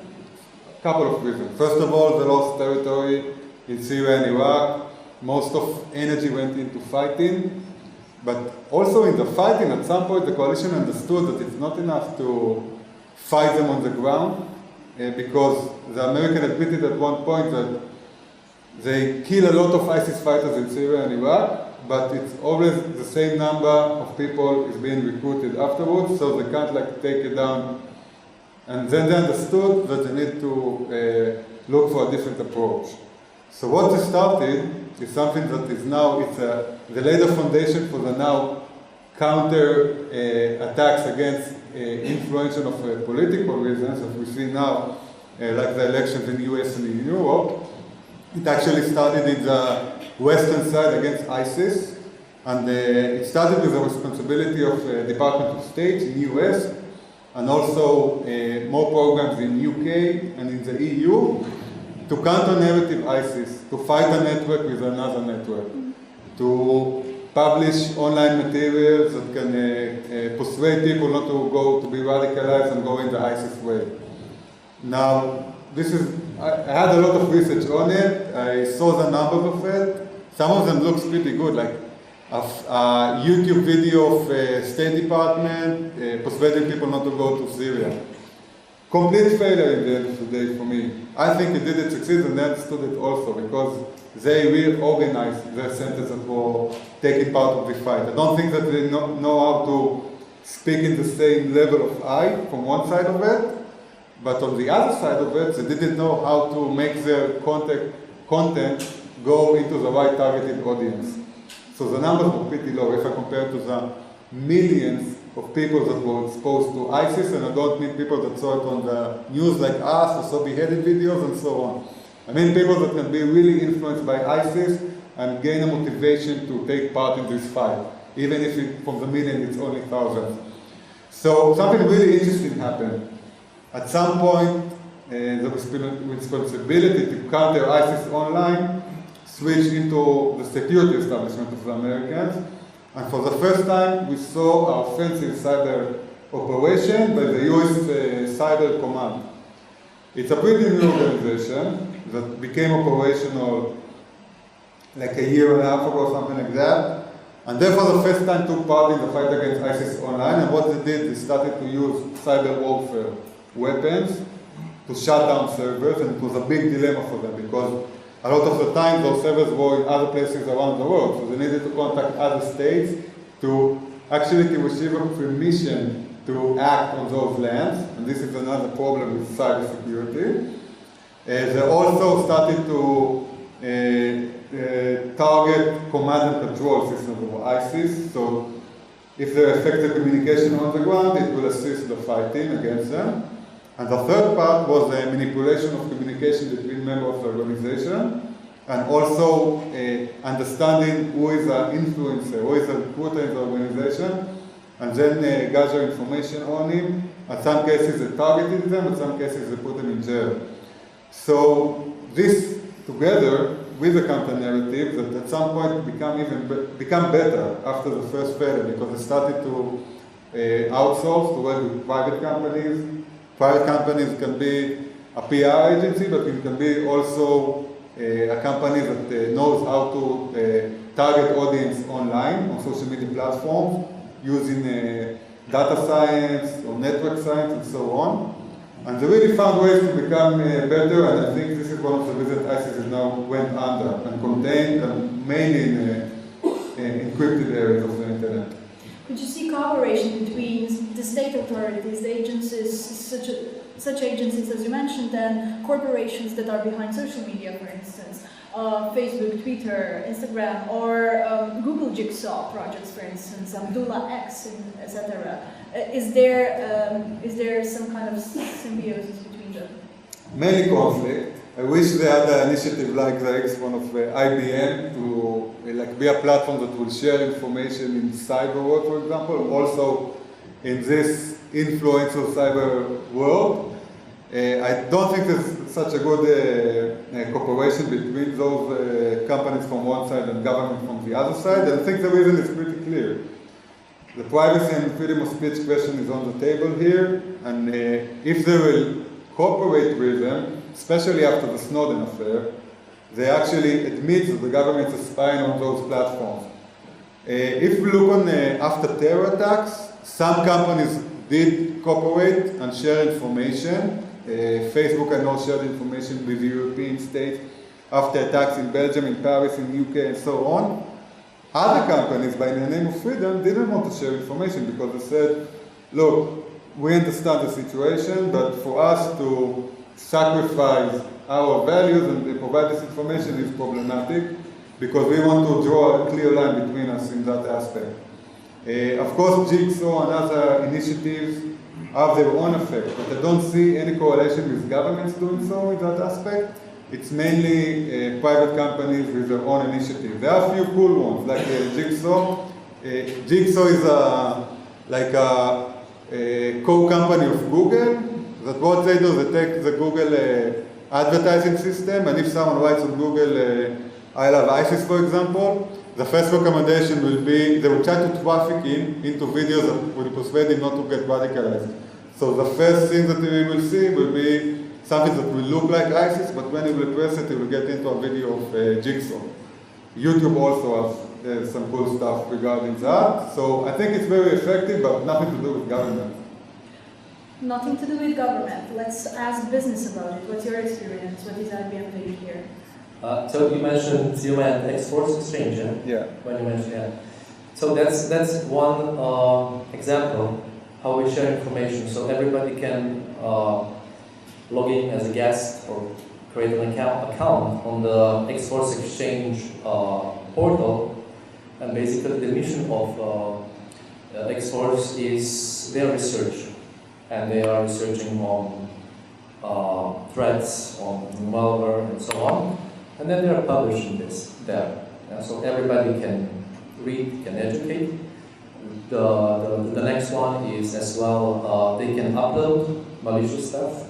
A couple of reasons. First of all, the lost territory in Syria and Iraq. Most of energy went into fighting. But also in the fighting, at some point, the coalition understood that it's not enough to fight them on the ground, because the Americans admitted at one point that they kill a lot of ISIS fighters in Syria and Iraq, but it's always the same number of people is being recruited afterwards, so they can't take it down. And then they understood that they need to look for a different approach. So what they started is something that is now, they laid a foundation for the now counter attacks against influence of political reasons that we see now, like the elections in the US and in Europe. It actually started in the western side against ISIS, and it started with the responsibility of the Department of State in the US, and also more programs in UK and in the EU, to counter narrative ISIS, to fight a network with another network, to publish online materials that can persuade people not to go to be radicalized and go in the ISIS way. Now, I had a lot of research on it. I saw the numbers of it. Some of them looks pretty good, like a YouTube video of State Department persuading people not to go to Syria. Complete failure in the end of the day for me. I think it didn't succeed, and they understood it also, because they reorganized their centers that were taking part of the fight. I don't think that they know how to speak in the same level of eye from one side of it, but on the other side of it, they didn't know how to make their content go into the right targeted audience. So the numbers were pretty low if I compare to the millions of people that were exposed to ISIS, and I don't mean people that saw it on the news like us, or saw beheaded videos and so on. I mean people that can be really influenced by ISIS and gain a motivation to take part in this fight, even if from the million it's only thousands. So something really interesting happened. At some point, the responsibility to counter ISIS online switched into the security establishment of the Americans. And for the first time, we saw an offensive cyber operation by the US Cyber Command. It's a pretty new organization that became operational like a year and a half ago, something like that. And they for the first time took part in the fight against ISIS online. And what they did, they started to use cyber warfare weapons to shut down servers, and it was a big dilemma for them because a lot of the time those servers were in other places around the world, so they needed to contact other states to actually receive a permission to act on those lands, and this is another problem with cybersecurity. They also started to target command and control systems of ISIS, so if there is effective communication on the ground, it will assist the fighting against them. And the third part was the manipulation of communication between members of the organization, and also understanding who is an influencer, who is a recruiter in the organization, and then gather information on him. In some cases they targeted them, in some cases they put them in jail. So this together with the counter-narrative that at some point become better after the first failure, because they started to outsource to work with private companies. Private companies can be a PR agency, but it can be also a company that knows how to target audience online on social media platforms using data science or network science and so on. And they really found ways to become better, and I think this is one of the reasons ISIS is now went under and contained and mainly in encrypted areas of the internet. Could you see cooperation between the state authorities, the agencies, such agencies as you mentioned, and corporations that are behind social media, for instance, Facebook, Twitter, Instagram, or Google Jigsaw projects, for instance, Abdullah X, etc. Is there some kind of symbiosis between them? Mainly conflict. I wish they had an initiative like the X one of IBM to be a platform that will share information in cyber world, for example, also in this influential cyber world. I don't think there's such a good cooperation between those companies from one side and government from the other side. And I think the reason is pretty clear. The privacy and freedom of speech question is on the table here, and if they will cooperate with them, especially after the Snowden affair, they actually admit that the government is spying on those platforms. If we look on after terror attacks, some companies did cooperate and share information. Facebook, I know, shared information with the European states after attacks in Belgium, in Paris, in UK, and so on. Other companies, by the name of freedom, didn't want to share information because they said, look, we understand the situation, but for us to sacrifice our values and provide this information is problematic because we want to draw a clear line between us in that aspect. Of course, Jigsaw and other initiatives have their own effect, but I don't see any correlation with governments doing so in that aspect. It's mainly private companies with their own initiatives. There are a few cool ones, like Jigsaw. Jigsaw is a co-company of Google. That what they do, they take the Google advertising system, and if someone writes on Google, I love ISIS, for example, the first recommendation will be, they will try to traffic into videos that will persuade him not to get radicalized. So the first thing that we will see will be something that will look like ISIS, but when you will press it, you will get into a video of Jigsaw. YouTube also has some cool stuff regarding that. So I think it's very effective, but nothing to do with government. Nothing to do with government. Let's ask business about it. What's your experience? What is IBM doing here? So you mentioned exports exchange, yeah? Yeah. When you mentioned, yeah. So that's one example how we share information. So everybody can log in as a guest or create an account on the exports exchange portal. And basically the mission of exports is their research. And they are researching on threats, on malware, and so on. And then they are publishing this there. So everybody can read, can educate. The next one is as well, they can upload malicious stuff.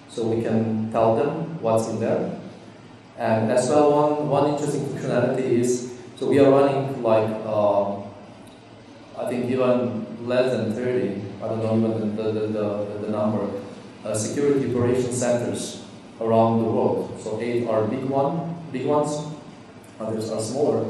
So we can tell them what's in there. And as well, one interesting functionality is, so we are running like, I think even less than 30, I don't know even the number, security operation centers around the world. So 8 are big ones, others are smaller.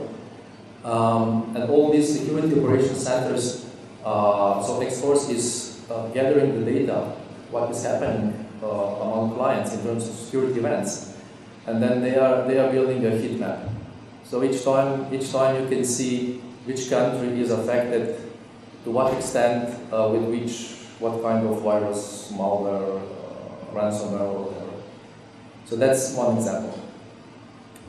And all these security operation centers, so X-Force is gathering the data, what is happening among clients in terms of security events. And then they are building a heat map. So each time you can see which country is affected, to what extent, with what kind of virus, malware, ransomware, or whatever. So that's one example.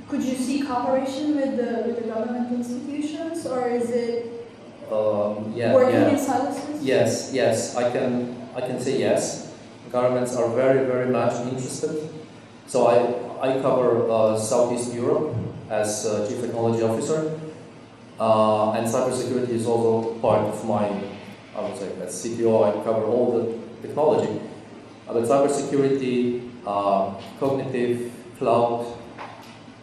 Could you see cooperation with the government institutions, or is it working in silos? Yes, I can say yes. Governments are very, very much interested. So I cover Southeast Europe as Chief Technology Officer. And cybersecurity is also part of my, I would say, as CTO, I cover all the technology. But cybersecurity, cognitive, cloud,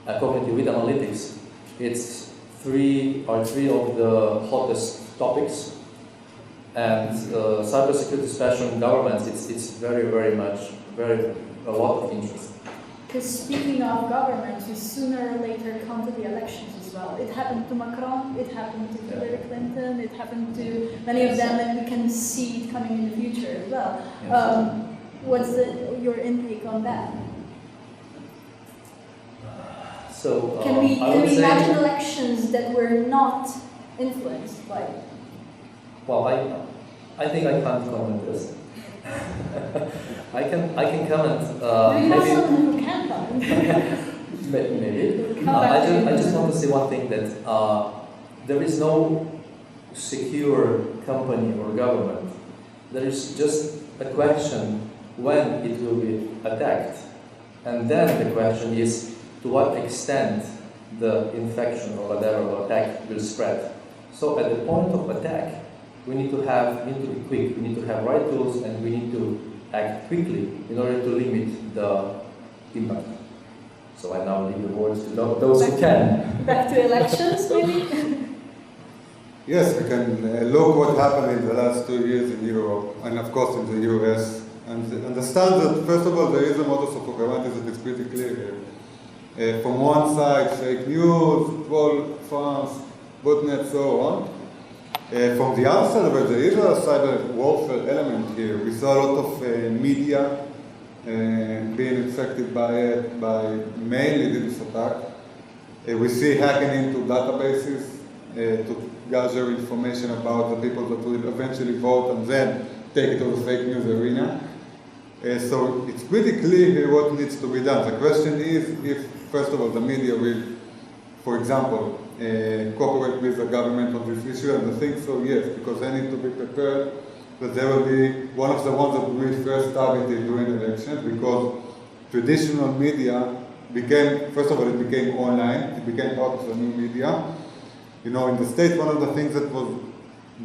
cognitive with analytics, it's three of the hottest topics. And cybersecurity, especially in governments, it's very, very much, very a lot of interest. Because speaking of governments, we sooner or later come to the elections as well. It happened to Macron, it happened to Hillary Clinton, it happened to many of them, and we can see it coming in the future as well. What's your intake on that? So, Can we I would say, imagine elections that were not influenced by? well, I think I can't comment this. I can comment. Do you have Maybe. someone who can comment? Maybe. I just want to say one thing, that there is no secure company or government. There is just a question when it will be attacked. And then the question is to what extent the infection or whatever or attack will spread. So at the point of attack, we need to be quick, we need to have right tools, and we need to act quickly in order to limit the impact. So I now leave the words to those who can. Back to elections, maybe? Yes, we can look what happened in the last 2 years in Europe, and of course in the US, and understand that, first of all, there is a modus operandi that is pretty clear here. From one side, fake news, troll farms, botnets, so on. From the other side, there is a cyber warfare element here. We saw a lot of media being infected by it, by mainly this attack. We see hacking into databases to gather information about the people that will eventually vote and then take it to the fake news arena. So it's pretty clear here what needs to be done. The question is if, first of all, the media will, for example, cooperate with the government on this issue, and I think so, yes, because they need to be prepared that they will be one of the ones that will be first targeted during elections, because traditional media became, first of all, it became online, it became part of the new media. You know, in the States, one of the things that was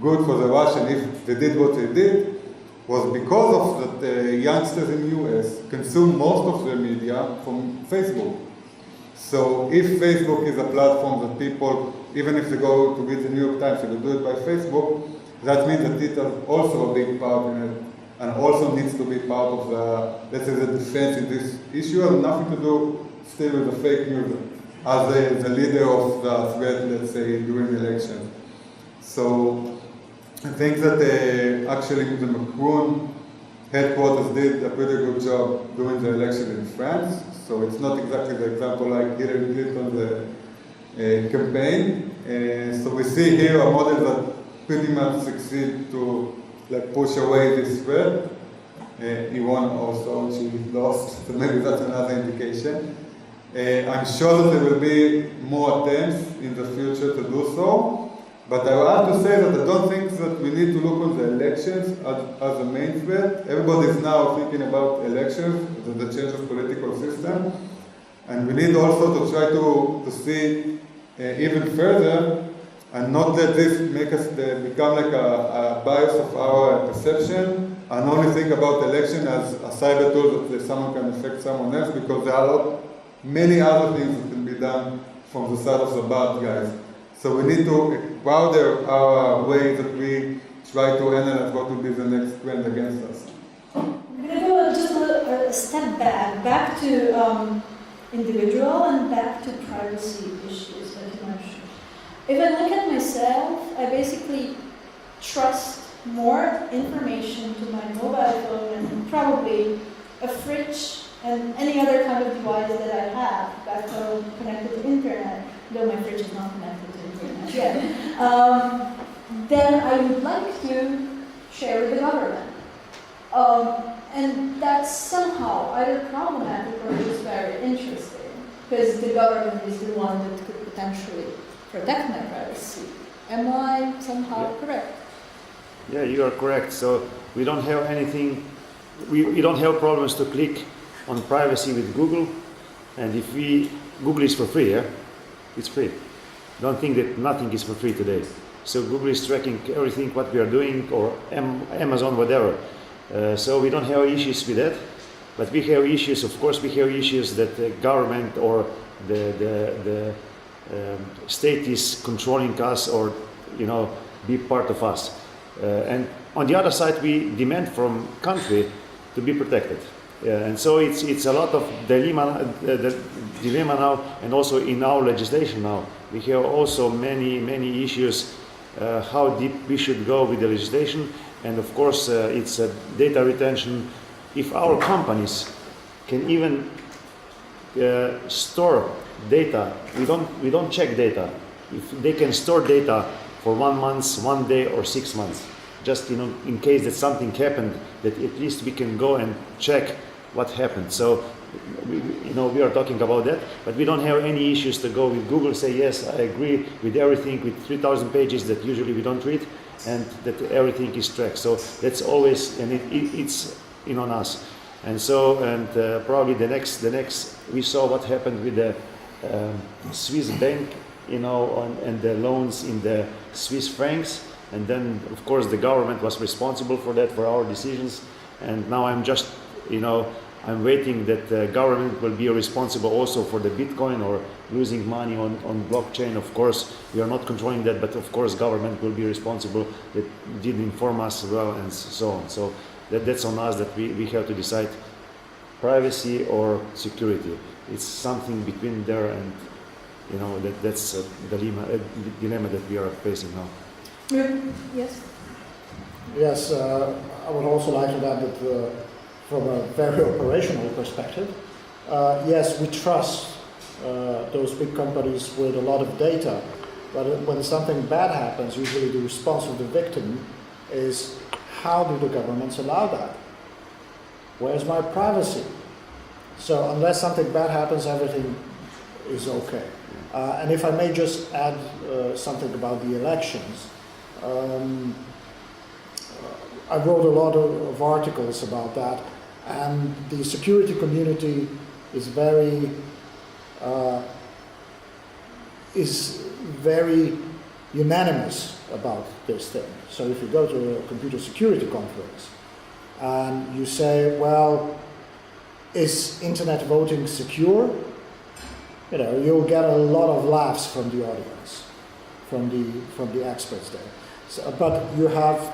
good for the Russians, if they did what they did, was because of the youngsters in the US consume most of their media from Facebook. So if Facebook is a platform that people, even if they go to read the New York Times, they will do it by Facebook, that means that it has also a big part in it, and also needs to be part of the, let's say, the defense in this issue, and nothing to do still with the fake news as the leader of the threat, let's say, during the election. So I think that actually the Macron headquarters did a pretty good job during the election in France. So it's not exactly the example like Hillary Clinton, the campaign. So we see here a model that pretty much succeed to push away this threat. He won also, she lost, so maybe that's another indication. I'm sure that there will be more attempts in the future to do so. But I have to say that I don't think that we need to look on the elections as a main threat. Everybody is now thinking about elections, the change of political system. And we need also to try to see even further and not let this make us become like a bias of our perception and only think about the election as a cyber tool that someone can affect someone else, because there are many other things that can be done from the side of the bad guys. So we need to broaden our way that we try to analyze what will be the next trend against us. I'm going to go just a step back to individual and back to privacy issues that you mentioned. If I look at myself, I basically trust more information to my mobile phone and probably a fridge and any other kind of device that I have, back home connected to internet, though my fridge is not connected to internet yet, then I would like to share with the government. And that's somehow either problematic or just very interesting, because the government is the one that could potentially protect my privacy. Am I somehow correct? Yeah, you are correct. So we don't have anything, we don't have problems to click on privacy with Google, and if Google is for free, yeah? It's free. Don't think that nothing is for free today. So Google is tracking everything what we are doing, or Amazon, whatever. So we don't have issues with that, but we have issues. Of course, we have issues that the government or the state is controlling us, or be part of us. And on the other side, we demand from country to be protected. And so it's a lot of dilemma now, and also in our legislation now. We have also many issues how deep we should go with the legislation, and of course it's data retention. If our companies can even store data, we don't check data. If they can store data for 1 month, 1 day, or 6 months, just in case that something happened, that at least we can go and check what happened. So we are talking about that, but we don't have any issues to go with Google, say yes, I agree with everything, with 3,000 pages that usually we don't read, and that everything is tracked. So that's always, and it's on us. And so, probably the next we saw what happened with the Swiss bank, and the loans in the Swiss francs, and then of course the government was responsible for that, for our decisions, and now I'm just, I'm waiting that the government will be responsible also for the Bitcoin or losing money on blockchain. Of course, we are not controlling that, but of course government will be responsible. That did inform us well, and so on. So that's on us, that we have to decide privacy or security. It's something between there, and that's a dilemma that we are facing now. Yes. Yes, I would also like to add that from a very operational perspective, yes, we trust those big companies with a lot of data, but when something bad happens, usually the response of the victim is, how do the governments allow that? Where's my privacy? So unless something bad happens, everything is okay. And if I may just add something about the elections, I wrote a lot of articles about that, and the security community is very unanimous about this thing. So if you go to a computer security conference and you say, well, is internet voting secure? You'll get a lot of laughs from the audience, from the experts there. So, but you have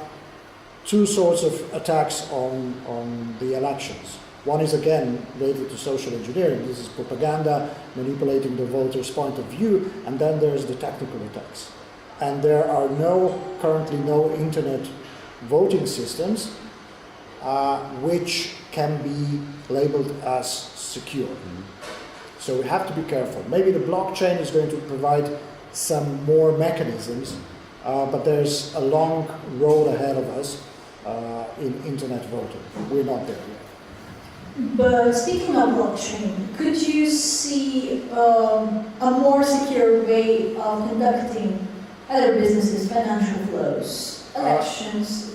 two sorts of attacks on the elections. One is again related to social engineering. This is propaganda, manipulating the voters' point of view, and then there's the technical attacks. And there are currently no internet voting systems which can be labeled as secure. So we have to be careful. Maybe the blockchain is going to provide some more mechanisms, but there's a long road ahead of us in internet voting. We're not there yet. But speaking of blockchain, could you see a more secure way of conducting other businesses, financial flows, elections?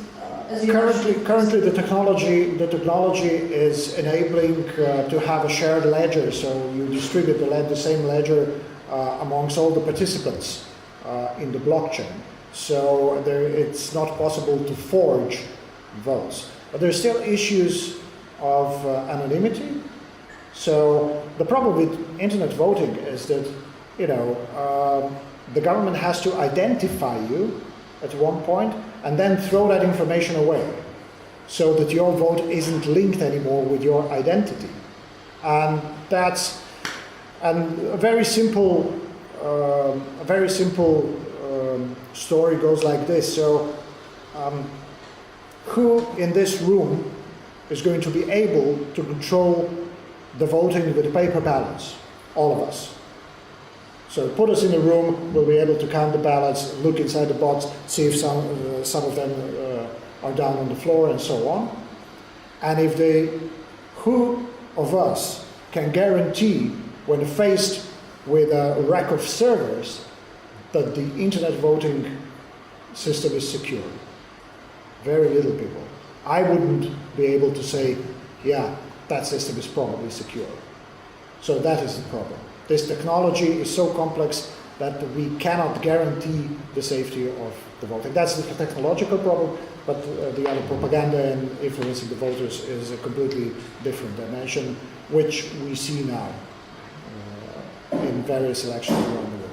Currently, the technology is enabling to have a shared ledger. So you distribute the same ledger amongst all the participants in the blockchain. So it's not possible to forge votes. But there's still issues of anonymity. So the problem with internet voting is that the government has to identify you at one point and then throw that information away, so that your vote isn't linked anymore with your identity. And a very simple story goes like this. So who in this room is going to be able to control the voting with paper ballots? All of us. So put us in a room, we'll be able to count the ballots, look inside the box, see if some of them are down on the floor, and so on. And who of us can guarantee, when faced with a rack of servers, that the internet voting system is secure? Very little people. I wouldn't be able to say, yeah, that system is probably secure. So that is the problem. This technology is so complex that we cannot guarantee the safety of the voting. That's the technological problem, but the other, propaganda and influencing the voters, is a completely different dimension, which we see now in various elections around the world.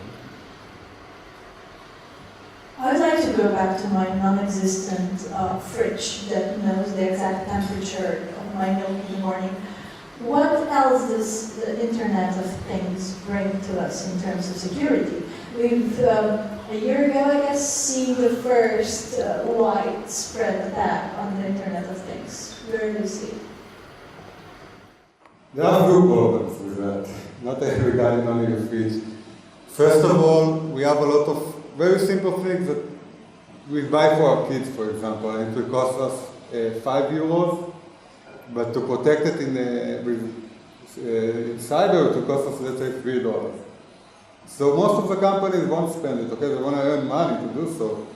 I would like to go back to my non-existent fridge that knows the exact temperature of my milk in the morning. What else does the Internet of Things bring to us in terms of security? We've, a year ago, I guess, seen the first widespread attack on the Internet of Things. Where do you see it? There are few problems with that, not regarding only the fridge. First of all, we have a lot of very simple things that we buy for our kids, for example, and it will cost us €5, but to protect it in cyber, it will cost us, let's say, $3. So most of the companies won't spend it, okay? They want to earn money to do so.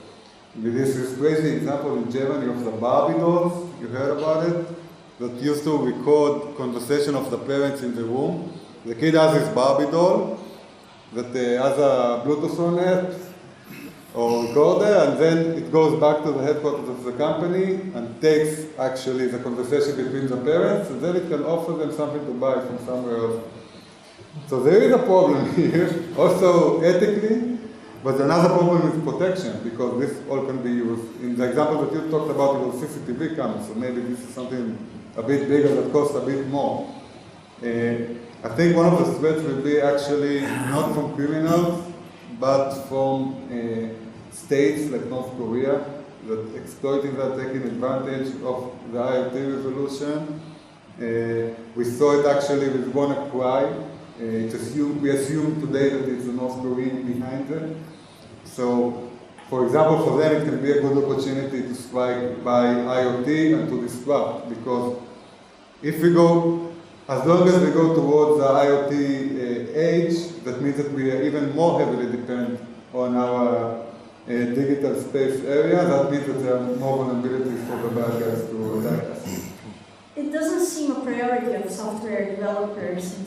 With this crazy example in Germany of the Barbie dolls, you heard about it? That used to record conversation of the parents in the room. The kid has his Barbie doll that has a Bluetooth on it or recorder, and then it goes back to the headquarters of the company and takes actually the conversation between the parents, and then it can offer them something to buy from somewhere else. So there is a problem here, also ethically, but another problem is protection, because this all can be used. In the example that you talked about, it was CCTV cameras, so maybe this is something a bit bigger that costs a bit more. I think one of the threats will be actually not from criminals, but from states like North Korea that exploiting that, taking advantage of the IoT revolution. We saw it actually with WannaCry. We assume today that it's the North Korean behind it. So, for example, for them it can be a good opportunity to strike by IoT and to disrupt, because if we go, as long as we go towards the IoT age, that means that we are even more heavily dependent on our digital space area. That means that there are more vulnerabilities for the bad guys to attack us. It doesn't seem a priority of software developers in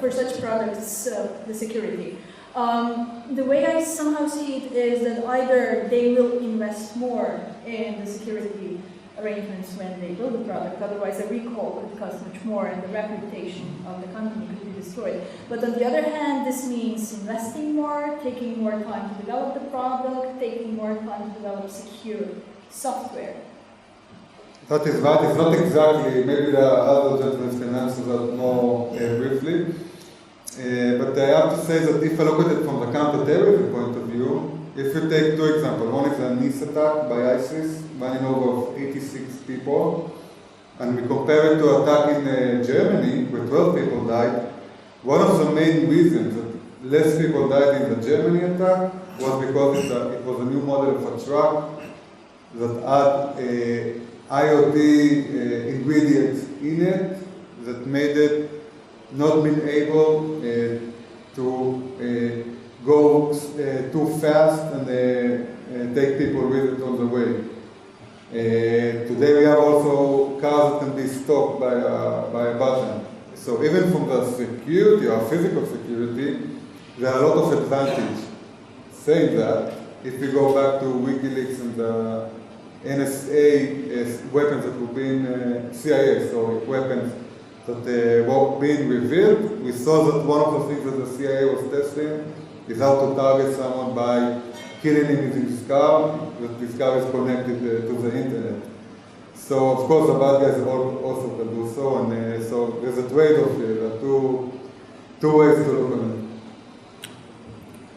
for such products, the security. The way I somehow see it is that either they will invest more in the security arrangements when they build the product, otherwise a recall could cost much more and the reputation of the company could be destroyed. But on the other hand, this means investing more, taking more time to develop the product, taking more time to develop secure software. That is right. It's not exactly, maybe the other gentlemen can answer that more briefly. But I have to say that if I look at it from the counter-terrorism point of view, if you take two examples, one is a NIS attack by ISIS, running over 86 people, and we compare it to attack in Germany, where 12 people died. One of the main reasons that less people died in the Germany attack was because it was a new model of a truck that had IoT ingredients in it that made it not being able to go too fast and take people with it on the way. Today we have also cars that can be stopped by a button. So even from the security or physical security, there are a lot of advantage. Saying that, if we go back to WikiLeaks and the NSA weapons that were being, CIA, sorry, weapons that were being revealed, we saw that one of the things that the CIA was testing is how to target someone by killing him in his car, that this car is connected to the internet. So, of course, the bad guys also can do so, and so there's a trade-off here. There are two ways to look at it.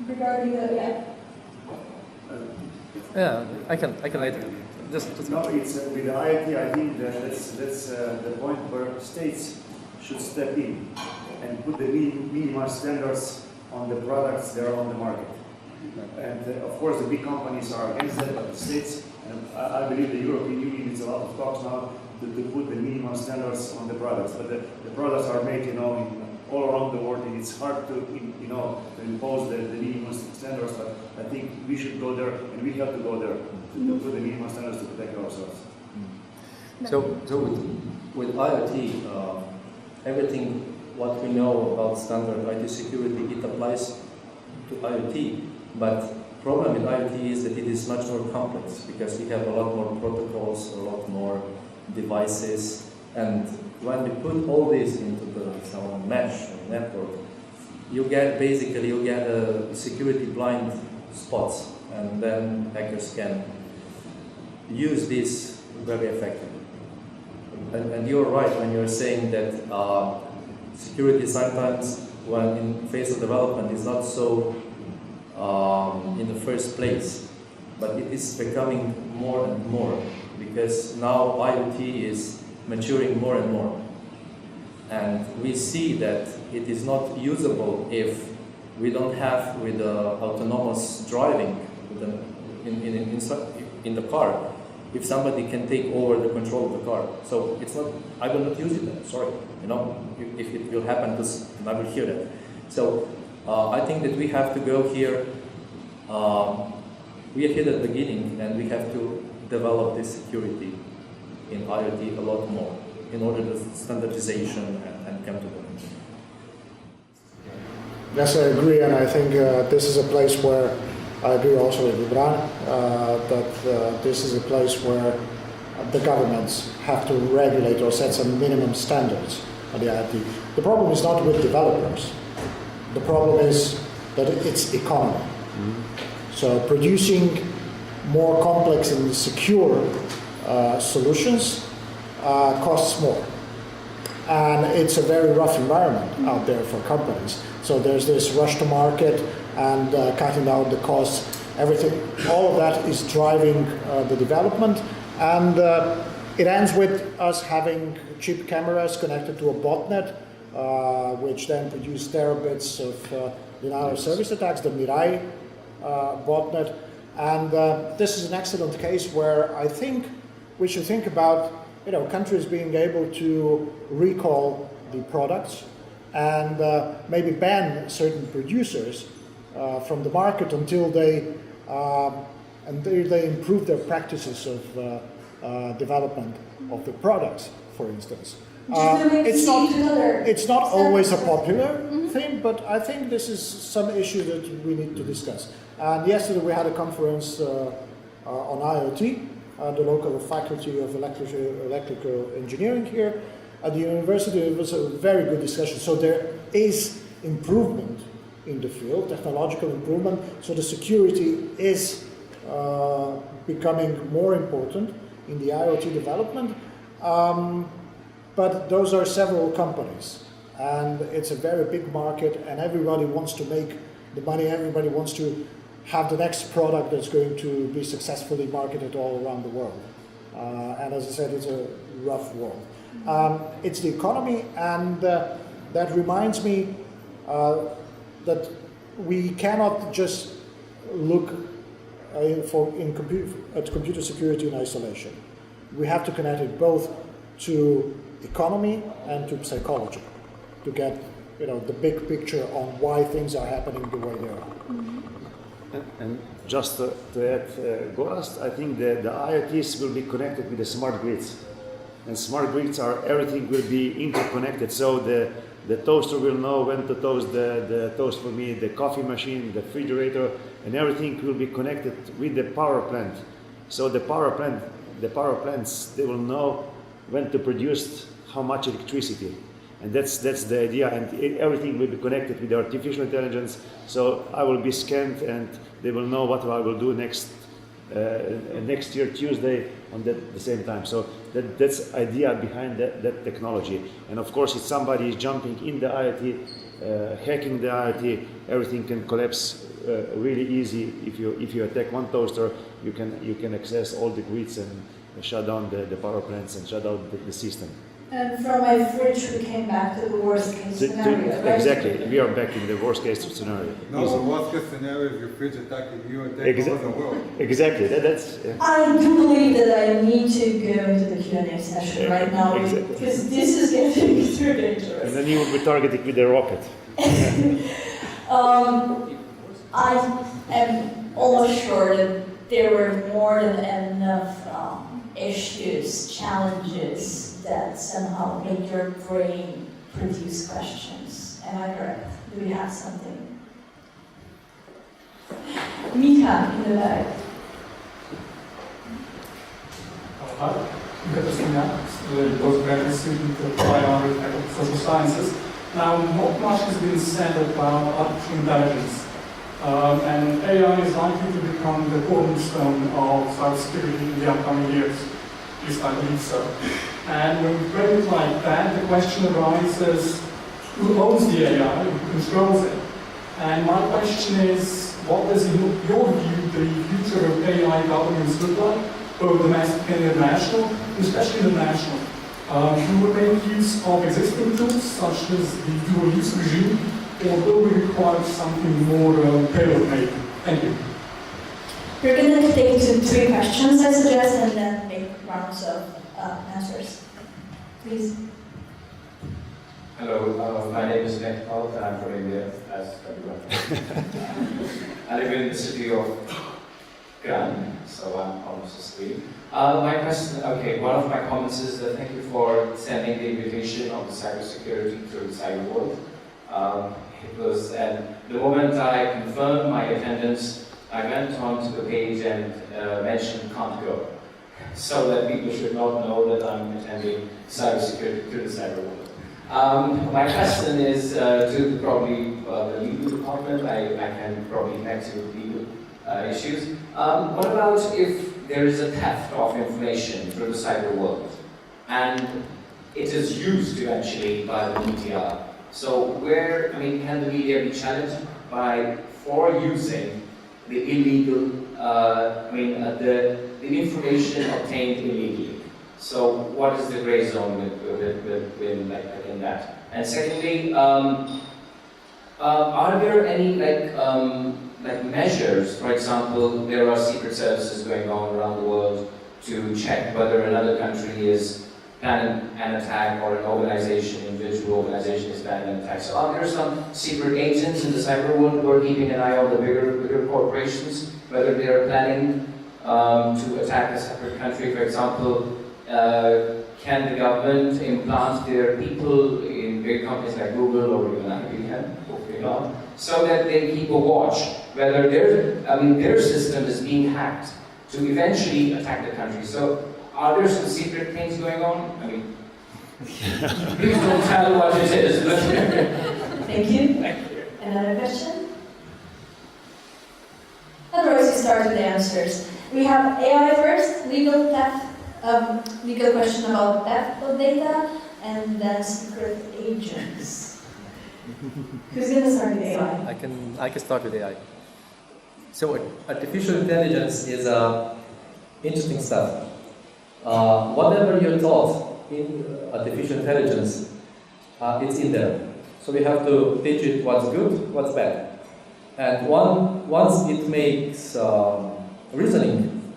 Regarding the, Yeah, I can later. Just no, it's with the IoT. I think that's the point where states should step in and put the minimum standards on the products that are on the market. And of course, the big companies are against that, but the states, and I believe the European Union needs a lot of talks now to put the minimum standards on the products. But the products are made, all around the world, and it's hard to, to impose the minimum standards. But I think we should go there, and we have to go there to put the minimum standards to protect ourselves. So with IoT, everything what we know about standard IT security, it applies to IoT. But problem with IoT is that it is much more complex because we have a lot more protocols, a lot more devices, and when we put all this into some mesh network, you get security blind spots and then hackers can use this very effectively. And you're right when you're saying that security sometimes, when in phase of development, is not so in the first place, but it is becoming more and more, because now IoT is maturing more and more. And we see that it is not usable if we don't have with the autonomous driving in the car, if somebody can take over the control of the car. So it's not, I will not use it then, sorry. You know, if it will happen, I will hear that. So I think that we have to go here, we are here at the beginning, and we have to develop this security in IoT a lot more in order to standardization and come to them. Yes, I agree, and I think this is a place where I agree also with Dobran, that this is a place where the governments have to regulate or set some minimum standards on the IoT. The problem is not with developers. The problem is that it's economy. Mm-hmm. So producing more complex and secure solutions costs more. And it's a very rough environment out there for companies. So there's this rush to market and cutting down the costs, everything. All of that is driving the development. And it ends with us having cheap cameras connected to a botnet, which then produce terabits of denial of service attacks, the Mirai botnet. And this is an excellent case where I think we should think about countries being able to recall the products and maybe ban certain producers from the market until they improve their practices of development of the products, for instance. It's not always a popular thing, but I think this is some issue that we need to discuss. And yesterday we had a conference on IoT. The local faculty of electrical engineering here at the university. It was a very good discussion. So there is improvement in the field, technological improvement. So the security is becoming more important in the IoT development. But those are several companies, and it's a very big market, and everybody wants to make the money. Everybody wants to have the next product that's going to be successfully marketed all around the world. And as I said, it's a rough world. It's the economy, and that reminds me that we cannot just look at computer security in isolation. We have to connect it both to economy and to psychology to get the big picture on why things are happening the way they are. Mm-hmm. And just to add, Gorast, I think the IoTs will be connected with the smart grids. And smart grids everything will be interconnected. So the toaster will know when to toast the toast for me, the coffee machine, the refrigerator, and everything will be connected with the power plant. So the power plants, they will know when to produce how much electricity. And that's the idea, and everything will be connected with artificial intelligence. So I will be scanned, and they will know what I will do next year Tuesday on the same time. So that's idea behind that technology. And of course, if somebody is jumping in the IoT, hacking the IoT, everything can collapse really easy. If you attack one toaster, you can access all the grids and shut down the power plants and shut down the system. And from my fridge, we came back to the worst case scenario, right? Exactly, we are back in the worst case scenario. No, the worst case scenario is your fridge attacking you and taking over the world. Exactly, that's. Yeah. I do believe that I need to go into the Q&A session right now, because this is getting too dangerous. And then you will be targeted with a rocket. I am almost sure that there were more than enough issues, challenges that somehow make your brain produce questions. Am I correct? Do we have something? Mika in the back. Hi, Mika, postgraduate student of Social Sciences. Now, not much has been said about artificial intelligence And AI is likely to become the cornerstone of cybersecurity in the upcoming years. At least I believe so. And when we frame it like that, the question arises, who owns the AI, who controls it? And my question is, what does, in your view, the future of AI governance look like, both domestic and international, especially international? Who will make use of existing tools, such as the dual-use regime, or will we require something more tailor-made? Thank you. We're going to take 3 questions, I suggest, and then make rounds of answers. Please. Hello, my name is Nick Holt, and I'm from India, as everyone. I live in the city of Gran, so I'm almost a Swede. My question, one of my comments is that thank you for sending the invitation of the cybersecurity through the cyber world. It was, and the moment I confirmed my attendance, I went onto the page and mentioned can't go, so that people should not know that I'm attending cybersecurity through the cyber world. My question is to probably the legal department. I can probably connect you with legal issues. What about if there is a theft of information through the cyber world and it is used eventually by the media? So where, can the media be challenged for using the illegal, the information obtained illegally? So what is the gray zone in that? And secondly, are there any measures? For example, there are secret services going on around the world to check whether another country is planning an attack or an organization, individual organization is planning an attack. So are there some secret agents in the cyber world who are keeping an eye on the bigger corporations, whether they are planning to attack a separate country? For example, can the government implant their people in big companies like Google or even IBM, hopefully not, so that they keep a watch whether their system is being hacked to eventually attack the country? So are there some secret things going on? Please don't tell what it is. Thank you. Another question? Otherwise, you start with the answers. We have AI first, legal theft, legal question about theft of data, and then secret agents. Who's going to start with AI? I can start with AI. So artificial intelligence is interesting stuff. Whatever you're taught in artificial intelligence, it's in there. So we have to teach it what's good, what's bad. And once it makes reasoning,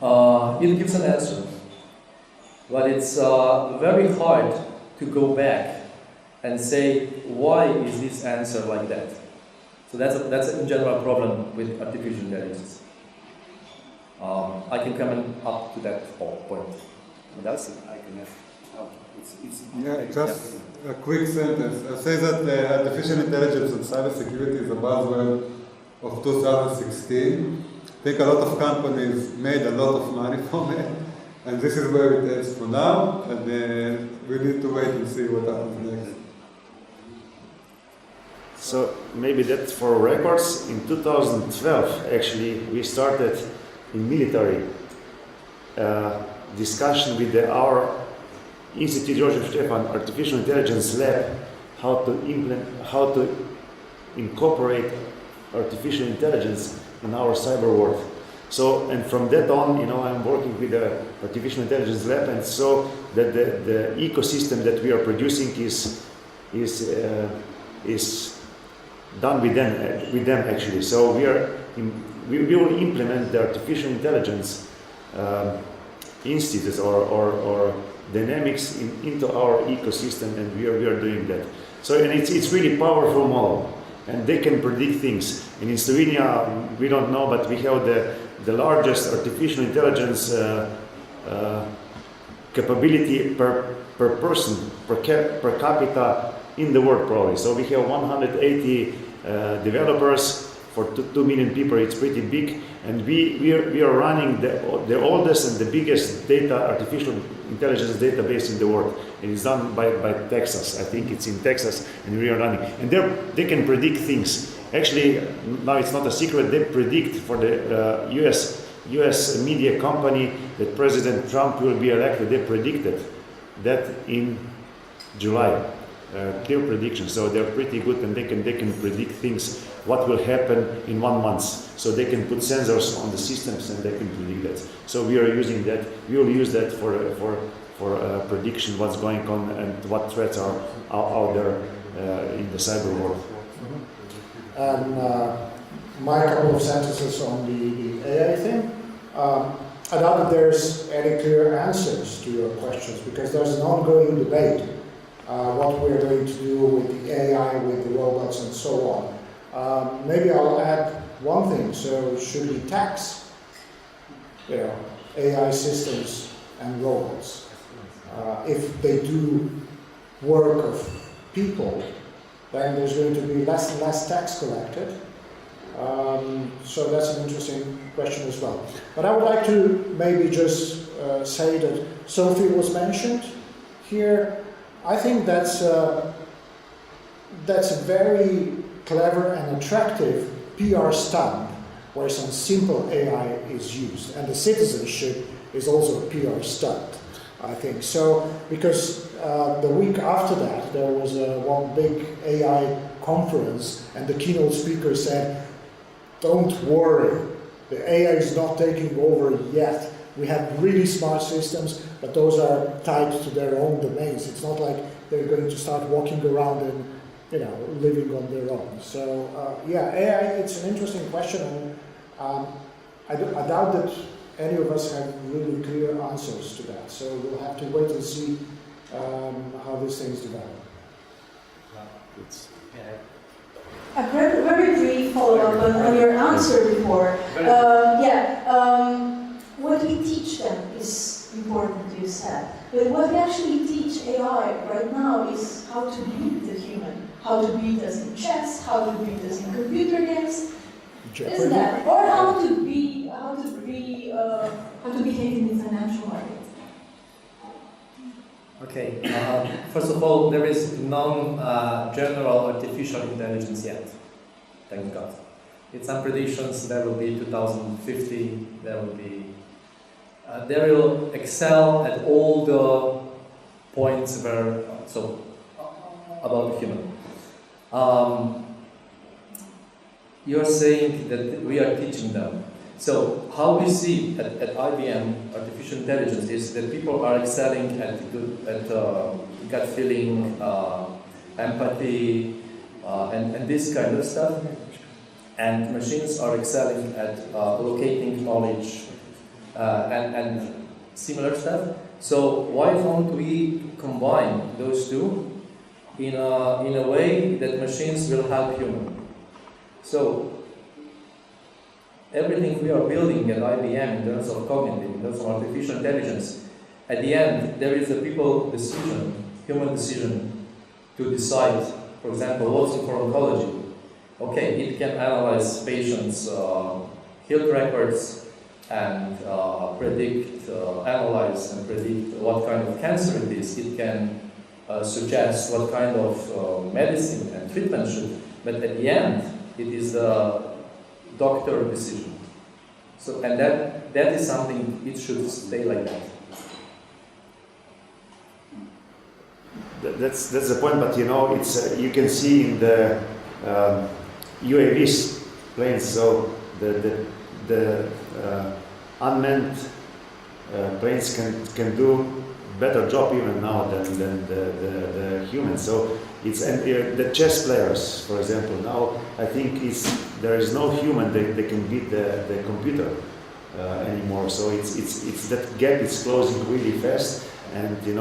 it gives an answer. But it's very hard to go back and say, why is this answer like that? So that's a general problem with artificial intelligence. I can come up to that point. That's it. I can have. Just a quick sentence. I say that artificial intelligence and cybersecurity is a buzzword of 2016. I think a lot of companies made a lot of money from it, and this is where it is for now, and we need to wait and see what happens next. So maybe that's for records. In 2012, actually, we started in military discussion with our Institute Joseph Stefan Artificial Intelligence Lab, how to incorporate artificial intelligence in our cyber world. So, and from that on, I'm working with the Artificial Intelligence Lab, and so that the ecosystem that we are producing is done with them actually. So we will implement the artificial intelligence institutes or dynamics into our ecosystem, and we are doing that. So, and it's really powerful model, and they can predict things. And in Slovenia, we don't know, but we have the largest artificial intelligence capability per person, per capita in the world probably. So we have 180 developers for 2 million people, it's pretty big. And we are running the oldest and the biggest artificial intelligence database in the world. It is done by Texas. I think it's in Texas, and we are running. And they can predict things. Actually, now it's not a secret. They predict for the U.S. media company that President Trump will be elected. They predicted that in July. Clear prediction, so they're pretty good, and they can predict things, what will happen in 1 month. So they can put sensors on the systems and they can predict that. So we are using that. We will use that for prediction, what's going on and what threats are out there in the cyber world. And my couple of sentences on the AI thing. I doubt that there's any clear answers to your questions, because there's an ongoing debate. What we're going to do with the AI, with the robots and so on. Maybe I'll add one thing. So should we tax AI systems and robots? If they do work of people, then there's going to be less and less tax collected. So that's an interesting question as well. But I would like to maybe just say that Sophie was mentioned here. I think that's a very clever and attractive PR stunt where some simple AI is used, and the citizenship is also a PR stunt, I think. So, because the week after that there was one big AI conference, and the keynote speaker said, "Don't worry, the AI is not taking over yet. We have really smart systems, but those are tied to their own domains. It's not like they're going to start walking around and, living on their own." So, AI, it's an interesting question, and I doubt that any of us have really clear answers to that. So we'll have to wait and see how these things develop. A very brief follow-up on your answer before. What we teach them is important, you said. But what we actually teach AI right now is how to beat the human, how to beat us in chess, how to beat us in computer games. Isn't that? Or how to behave in the financial market. Okay. First of all, there is no general artificial intelligence yet. Thank God. In some predictions, there will be 2050. There will be. They will excel at all the points where about the human. You are saying that we are teaching them. So how we see at IBM artificial intelligence is that people are excelling at gut feeling, empathy, and this kind of stuff, and machines are excelling at locating knowledge and similar stuff. So why don't we combine those two in a way that machines will help human? So everything we are building at IBM in terms of cognitive, in terms of artificial intelligence, at the end there is a people decision, human decision, to decide, for example, what's in pharmacology. Okay, it can analyze patients' health records and analyze and predict what kind of cancer it is. It can suggest what kind of medicine and treatment should, but at the end, it is the doctor decision. So, and that is something, it should stay like that. That's the point, but it's you can see in the UAVs planes, so the unmanned planes can do better job even now than the humans. So it's the chess players, for example. Now I think there is no human that can beat the computer anymore. So it's that gap is closing really fast. And the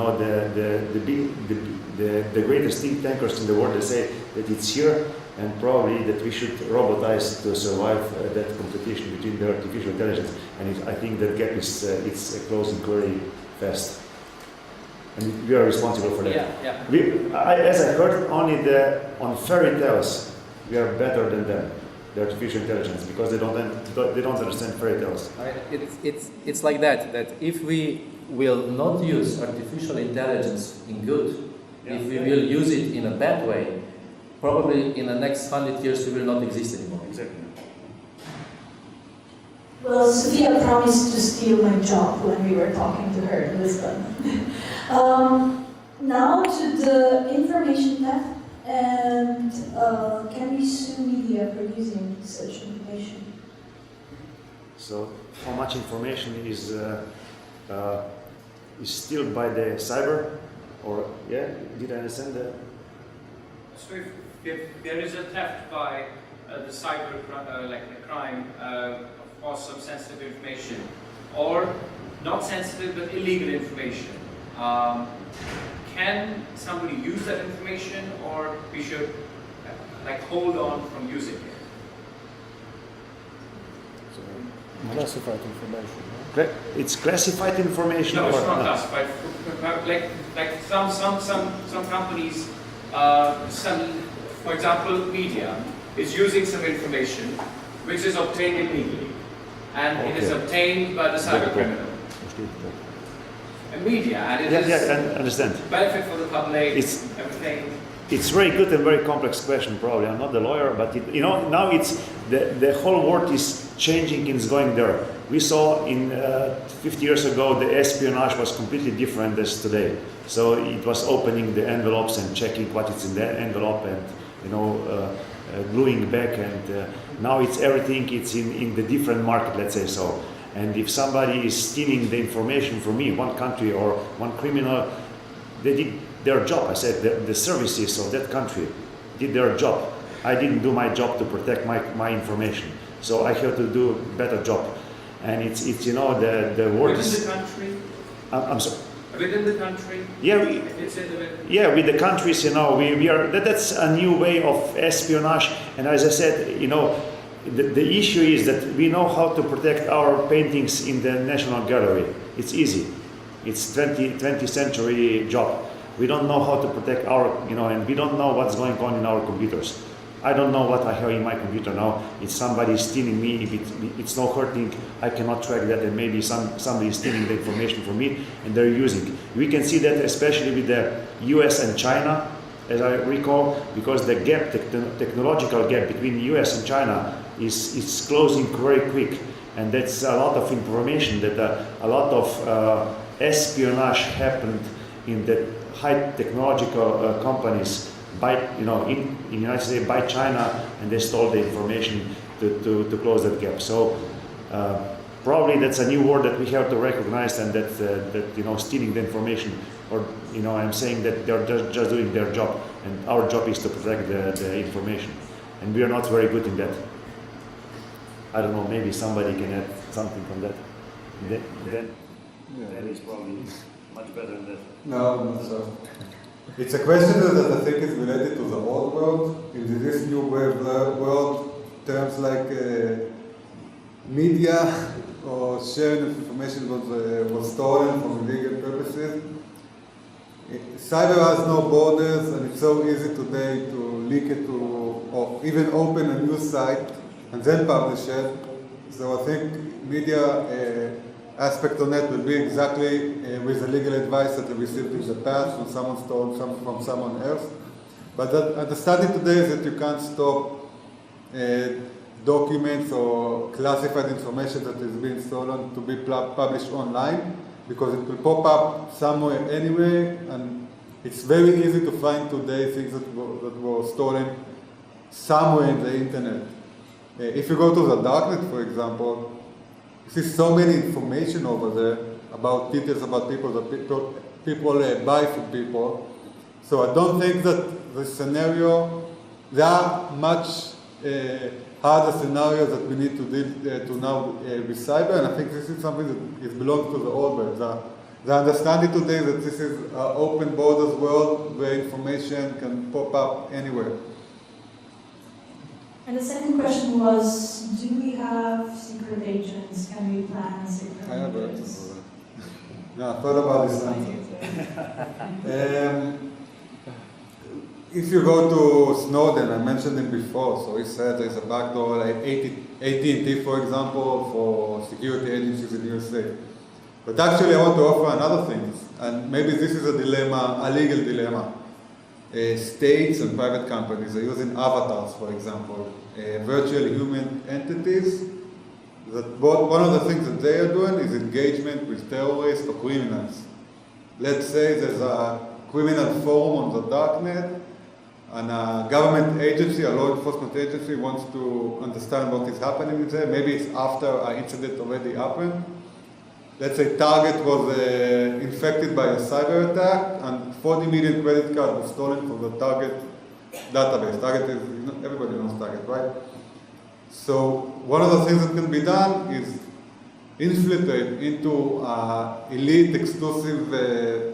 greatest think tankers in the world, they say that it's here, and probably that we should robotize to survive that competition between the artificial intelligence. And I think that gap is it's closing very fast, and we are responsible for that. Yeah. As I heard, only on fairy tales we are better than them. the artificial intelligence because they don't understand fairy tales. It's like that if we will not use artificial intelligence in good, if we will use it in a bad way, probably in the next 100 years we will not exist anymore. Exactly. Well, Sophia promised to steal my job when we were talking to her in Lisbon. Now to the information theft, and can we sue media for using such information? So, how much information is stealed by the cyber? Or did I understand that? So if there is a theft by the cyber like a crime of some sensitive information, or not sensitive but illegal information, can somebody use that information, or we should like hold on from using it? Classified information. It's classified information. No, it's or not classified. Like some companies, for example, media is using some information which is obtained illegally, and it is obtained by the cyber criminal. And media, and it is I understand. benefit for the public. It's everything. It's very good and very complex question. Probably I'm not the lawyer, but now it's the whole world is changing and is going there. We saw in 50 years ago the espionage was completely different as today. So it was opening the envelopes and checking what is in the envelope and gluing back. And now it's everything. It's in the different market, let's say so. And if somebody is stealing the information from me, one country or one criminal, they did their job. I said the services of that country did their job. I didn't do my job to protect my information. So I have to do a better job. And it's the word. Within the country? I'm sorry. Within the country? Yeah, with the countries, we are. That's a new way of espionage. And as I said, the issue is that we know how to protect our paintings in the National Gallery. It's easy. It's 20th century job. We don't know how to protect our, and we don't know what's going on in our computers. I don't know what I have in my computer now. If somebody is stealing me, if it's not hurting, I cannot track that, and maybe somebody is stealing the information from me and they're using it. We can see that especially with the US and China, as I recall, because the gap, the technological gap between US and China is closing very quick. And that's a lot of information that a lot of espionage happened in the high technological companies by, in the United States by China, and they stole the information to close that gap. So probably that's a new word that we have to recognize, and that stealing the information, or I'm saying that they're just doing their job, and our job is to protect the information, and we are not very good in that. I don't know, maybe somebody can add something from that. Then is probably much better than that. No, not so. It's a question that I think is related to the old world. In this new world, terms like media or sharing of information was stolen for illegal purposes. Cyber has no borders, and it's so easy today to leak it or even open a news site and then publish it. So I think media aspect on that will be exactly with the legal advice that we received in the past when someone stole from someone else. But the understanding today is that you can't stop documents or classified information that is being stolen to be published online, because it will pop up somewhere anyway, and it's very easy to find today things that were stolen somewhere in the internet. If you go to the darknet, for example, you see so many information over there about details about people that people buy from people. So I don't think that the scenario, there are much harder scenarios that we need to deal to now with cyber, and I think this is something that belongs to the old world. The understanding today that this is an open borders world where information can pop up anywhere. And the second question was, do we have secret agents? Can we plan secret agents? No, I thought about this if you go to Snowden, I mentioned him before, so he said there's a backdoor like AT&T, for example, for security agencies in the USA. But actually I want to offer another thing, and maybe this is a dilemma, a legal dilemma. States and private companies are using avatars, for example, virtual human entities. One of the things that they are doing is engagement with terrorists or criminals. Let's say there's a criminal forum on the darknet, and a government agency, a law enforcement agency, wants to understand what is happening there. Maybe it's after an incident already happened. Let's say Target was infected by a cyber attack, and 40 million credit cards were stolen from the Target database. Target is, everybody knows Target, right? So one of the things that can be done is infiltrate into elite exclusive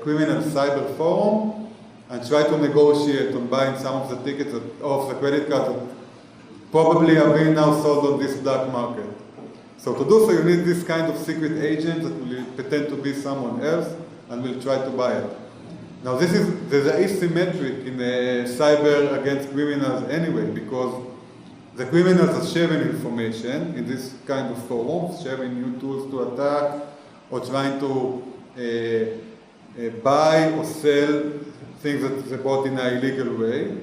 criminal cyber forum and try to negotiate on buying some of the tickets of the credit cards that probably are being now sold on this black market. So to do so, you need this kind of secret agent that will pretend to be someone else and will try to buy it. Now there's an asymmetric in cyber against criminals anyway, because the criminals are sharing information in this kind of forums, sharing new tools to attack, or trying to buy or sell things that they bought in an illegal way.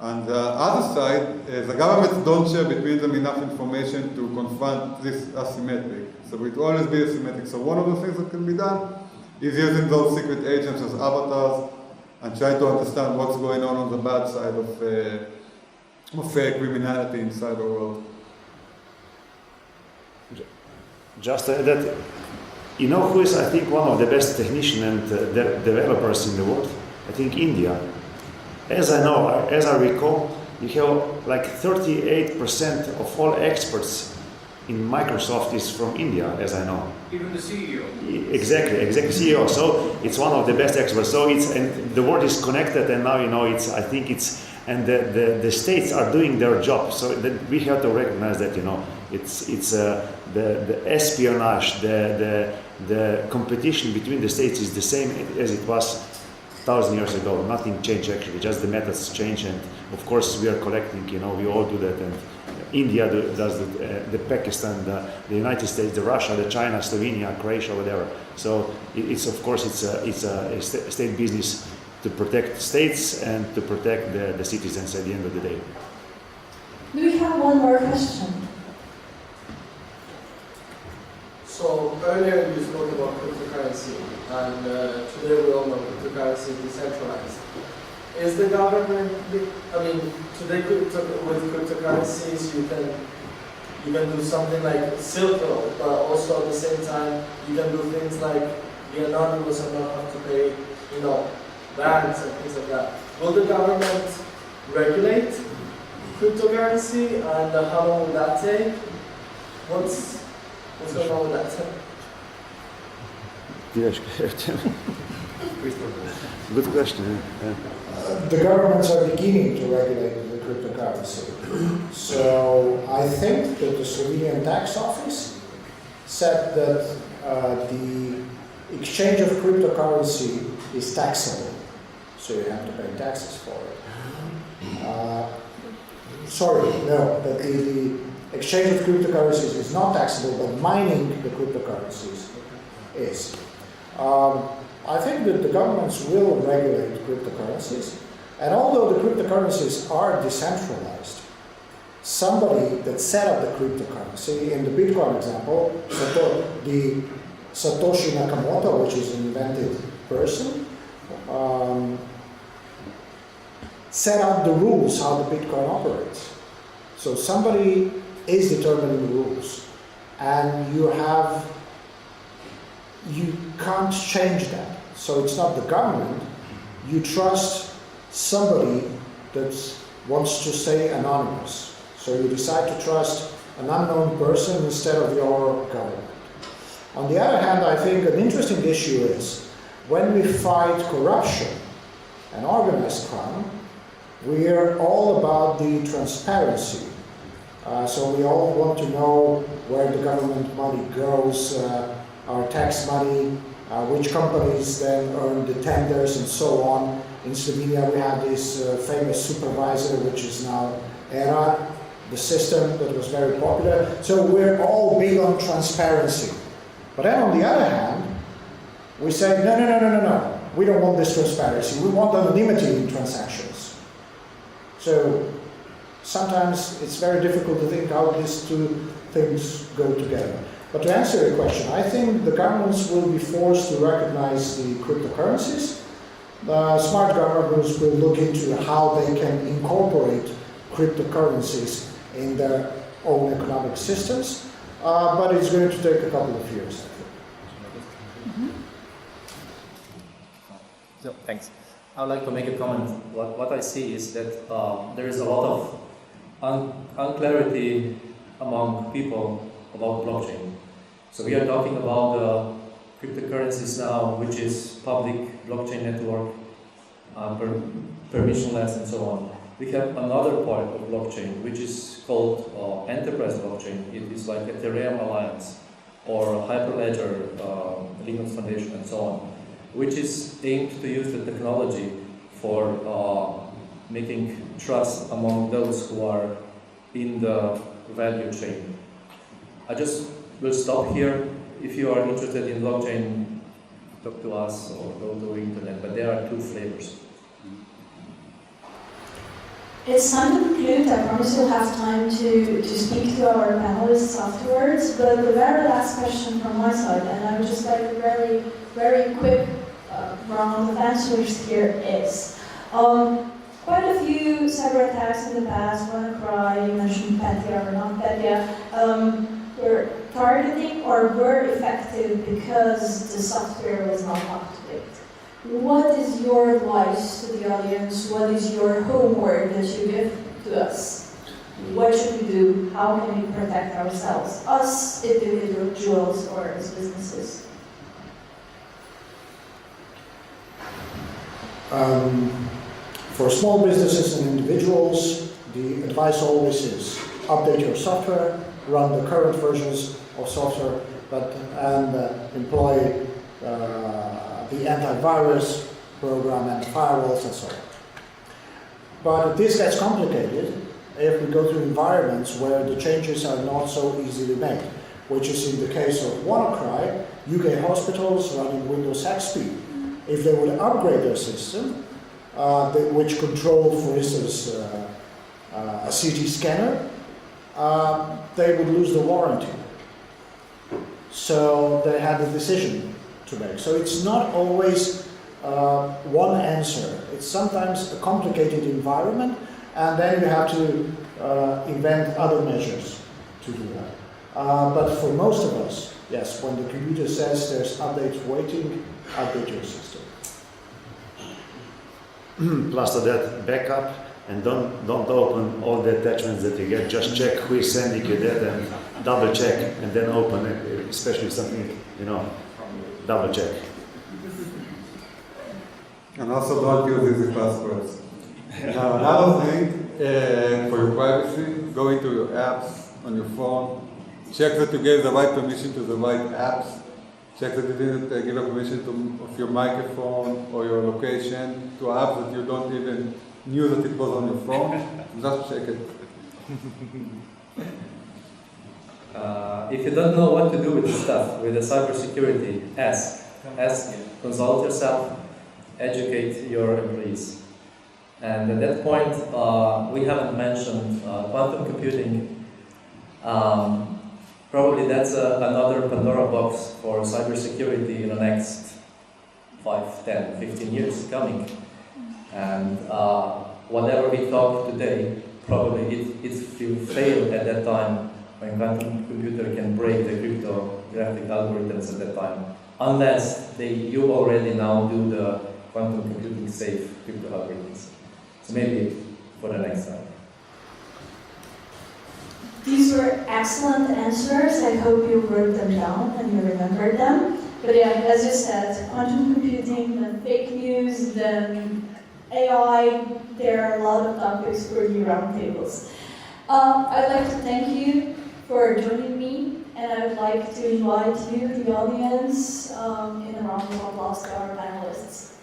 On the other side, the governments don't share between them enough information to confront this asymmetric. So it will always be asymmetric. So one of the things that can be done is using those secret agents as avatars and try to understand what's going on the bad side of criminality in cyber world. Just that, you know who is, I think, one of the best technicians and developers in the world? I think India. As I recall, you have like 38% of all experts in Microsoft is from India, as I know. Even the CEO. Exactly, CEO. So it's one of the best experts. So and the world is connected, and now and the states are doing their job. So that we have to recognize that it's the espionage, the competition between the states is the same as it was 1,000 years ago. Nothing changed actually, just the methods change, and of course we are collecting, we all do that, and India does the Pakistan, the United States, the Russia, the China, Slovenia, Croatia, whatever. So it's a state business to protect states and to protect the citizens at the end of the day. Do we have one more question? So earlier you spoke about cryptocurrency, and today we all know cryptocurrency is decentralized. Is the government, today with cryptocurrencies you can do something like Silk Road, but also at the same time you can do things like be anonymous and not have to pay, bans and things like that. Will the government regulate cryptocurrency, and how long will that take? What's going on with that? Good question. The governments are beginning to regulate the cryptocurrency. So I think that the Slovenian tax office said that the exchange of cryptocurrency is taxable, so you have to pay taxes for it. That the exchange of cryptocurrencies is not taxable, but mining the cryptocurrencies is. I think that the governments will regulate cryptocurrencies, and although the cryptocurrencies are decentralized, somebody that set up the cryptocurrency, in the Bitcoin example, the Satoshi Nakamoto, which is an invented person, set up the rules how the Bitcoin operates. So somebody is determining the rules, and you can't change that. So it's not the government. You trust somebody that wants to stay anonymous. So you decide to trust an unknown person instead of your government. On the other hand, I think an interesting issue is when we fight corruption and organized crime, we are all about the transparency. So we all want to know where the government money goes, our tax money, which companies then earn the tenders and so on In Slovenia we have this famous supervisor, which is now ERA, the system that was very popular. So we're all big on transparency. But then on the other hand, we say, no, we don't want this transparency. We want anonymity in transactions. So sometimes it's very difficult to think how these two things go together. But to answer your question, I think the governments will be forced to recognize the cryptocurrencies. The smart governments will look into how they can incorporate cryptocurrencies in their own economic systems, but it's going to take a couple of years, I think. So, thanks. I would like to make a comment. What I see is that there is a lot of unclarity among people about blockchain. So we are talking about cryptocurrencies now, which is public blockchain network, permissionless and so on. We have another part of blockchain, which is called enterprise blockchain. It is like Ethereum Alliance or Hyperledger, Linux Foundation and so on, which is aimed to use the technology for making trust among those who are in the value chain. I just will stop here. If you are interested in blockchain, talk to us or go to the internet, but there are two flavors. It's time to conclude. I promise you'll have time to speak to our panelists afterwards, but the very last question from my side, and I would just like a very, very quick round of answers here is, quite a few cyber attacks in the past, WannaCry, you mentioned Petya or not Petya, were targeting or were effective because the software was not up to date. What is your advice to the audience? What is your homework that you give to us? What should we do? How can we protect ourselves? Us individuals or as businesses? For small businesses and individuals, the advice always is update your software, run the current versions of software, and employ the antivirus program and firewalls and so on. But this gets complicated if we go to environments where the changes are not so easily made, which is in the case of WannaCry, UK hospitals running Windows XP. If they would upgrade their system, which controlled, for instance, a CT scanner, they would lose the warranty. So they had a decision to make. So it's not always one answer. It's sometimes a complicated environment, and then you have to invent other measures to do that. But for most of us, yes, when the computer says there's updates waiting, update your system. Plus to that, backup, and don't open all the attachments that you get. Just check who is sending you that and double check, and then open it, especially something, double check. And also don't use easy passwords. Now, another thing, for your privacy, go into your apps on your phone, check that you gave the right permission to the right apps, check that you didn't give a permission of your microphone or your location to apps that you don't even knew that it was on your phone. Just check it. If you don't know what to do with the stuff, with the cybersecurity, ask, consult yourself, educate your employees. And at that point, we haven't mentioned quantum computing. Probably that's another Pandora box for cybersecurity in the next 5, 10, 15 years coming. And whatever we talk today, probably it will fail at that time when quantum computer can break the cryptographic algorithms at that time, unless you already now do the quantum computing safe crypto algorithms. So maybe for the next time. These were excellent answers. I hope you wrote them down and you remembered them. But yeah, as you said, quantum computing, then fake news, then AI, there are a lot of topics for you roundtables. I'd like to thank you for joining me, and I would like to invite you, the audience, in a round of applause to our panelists.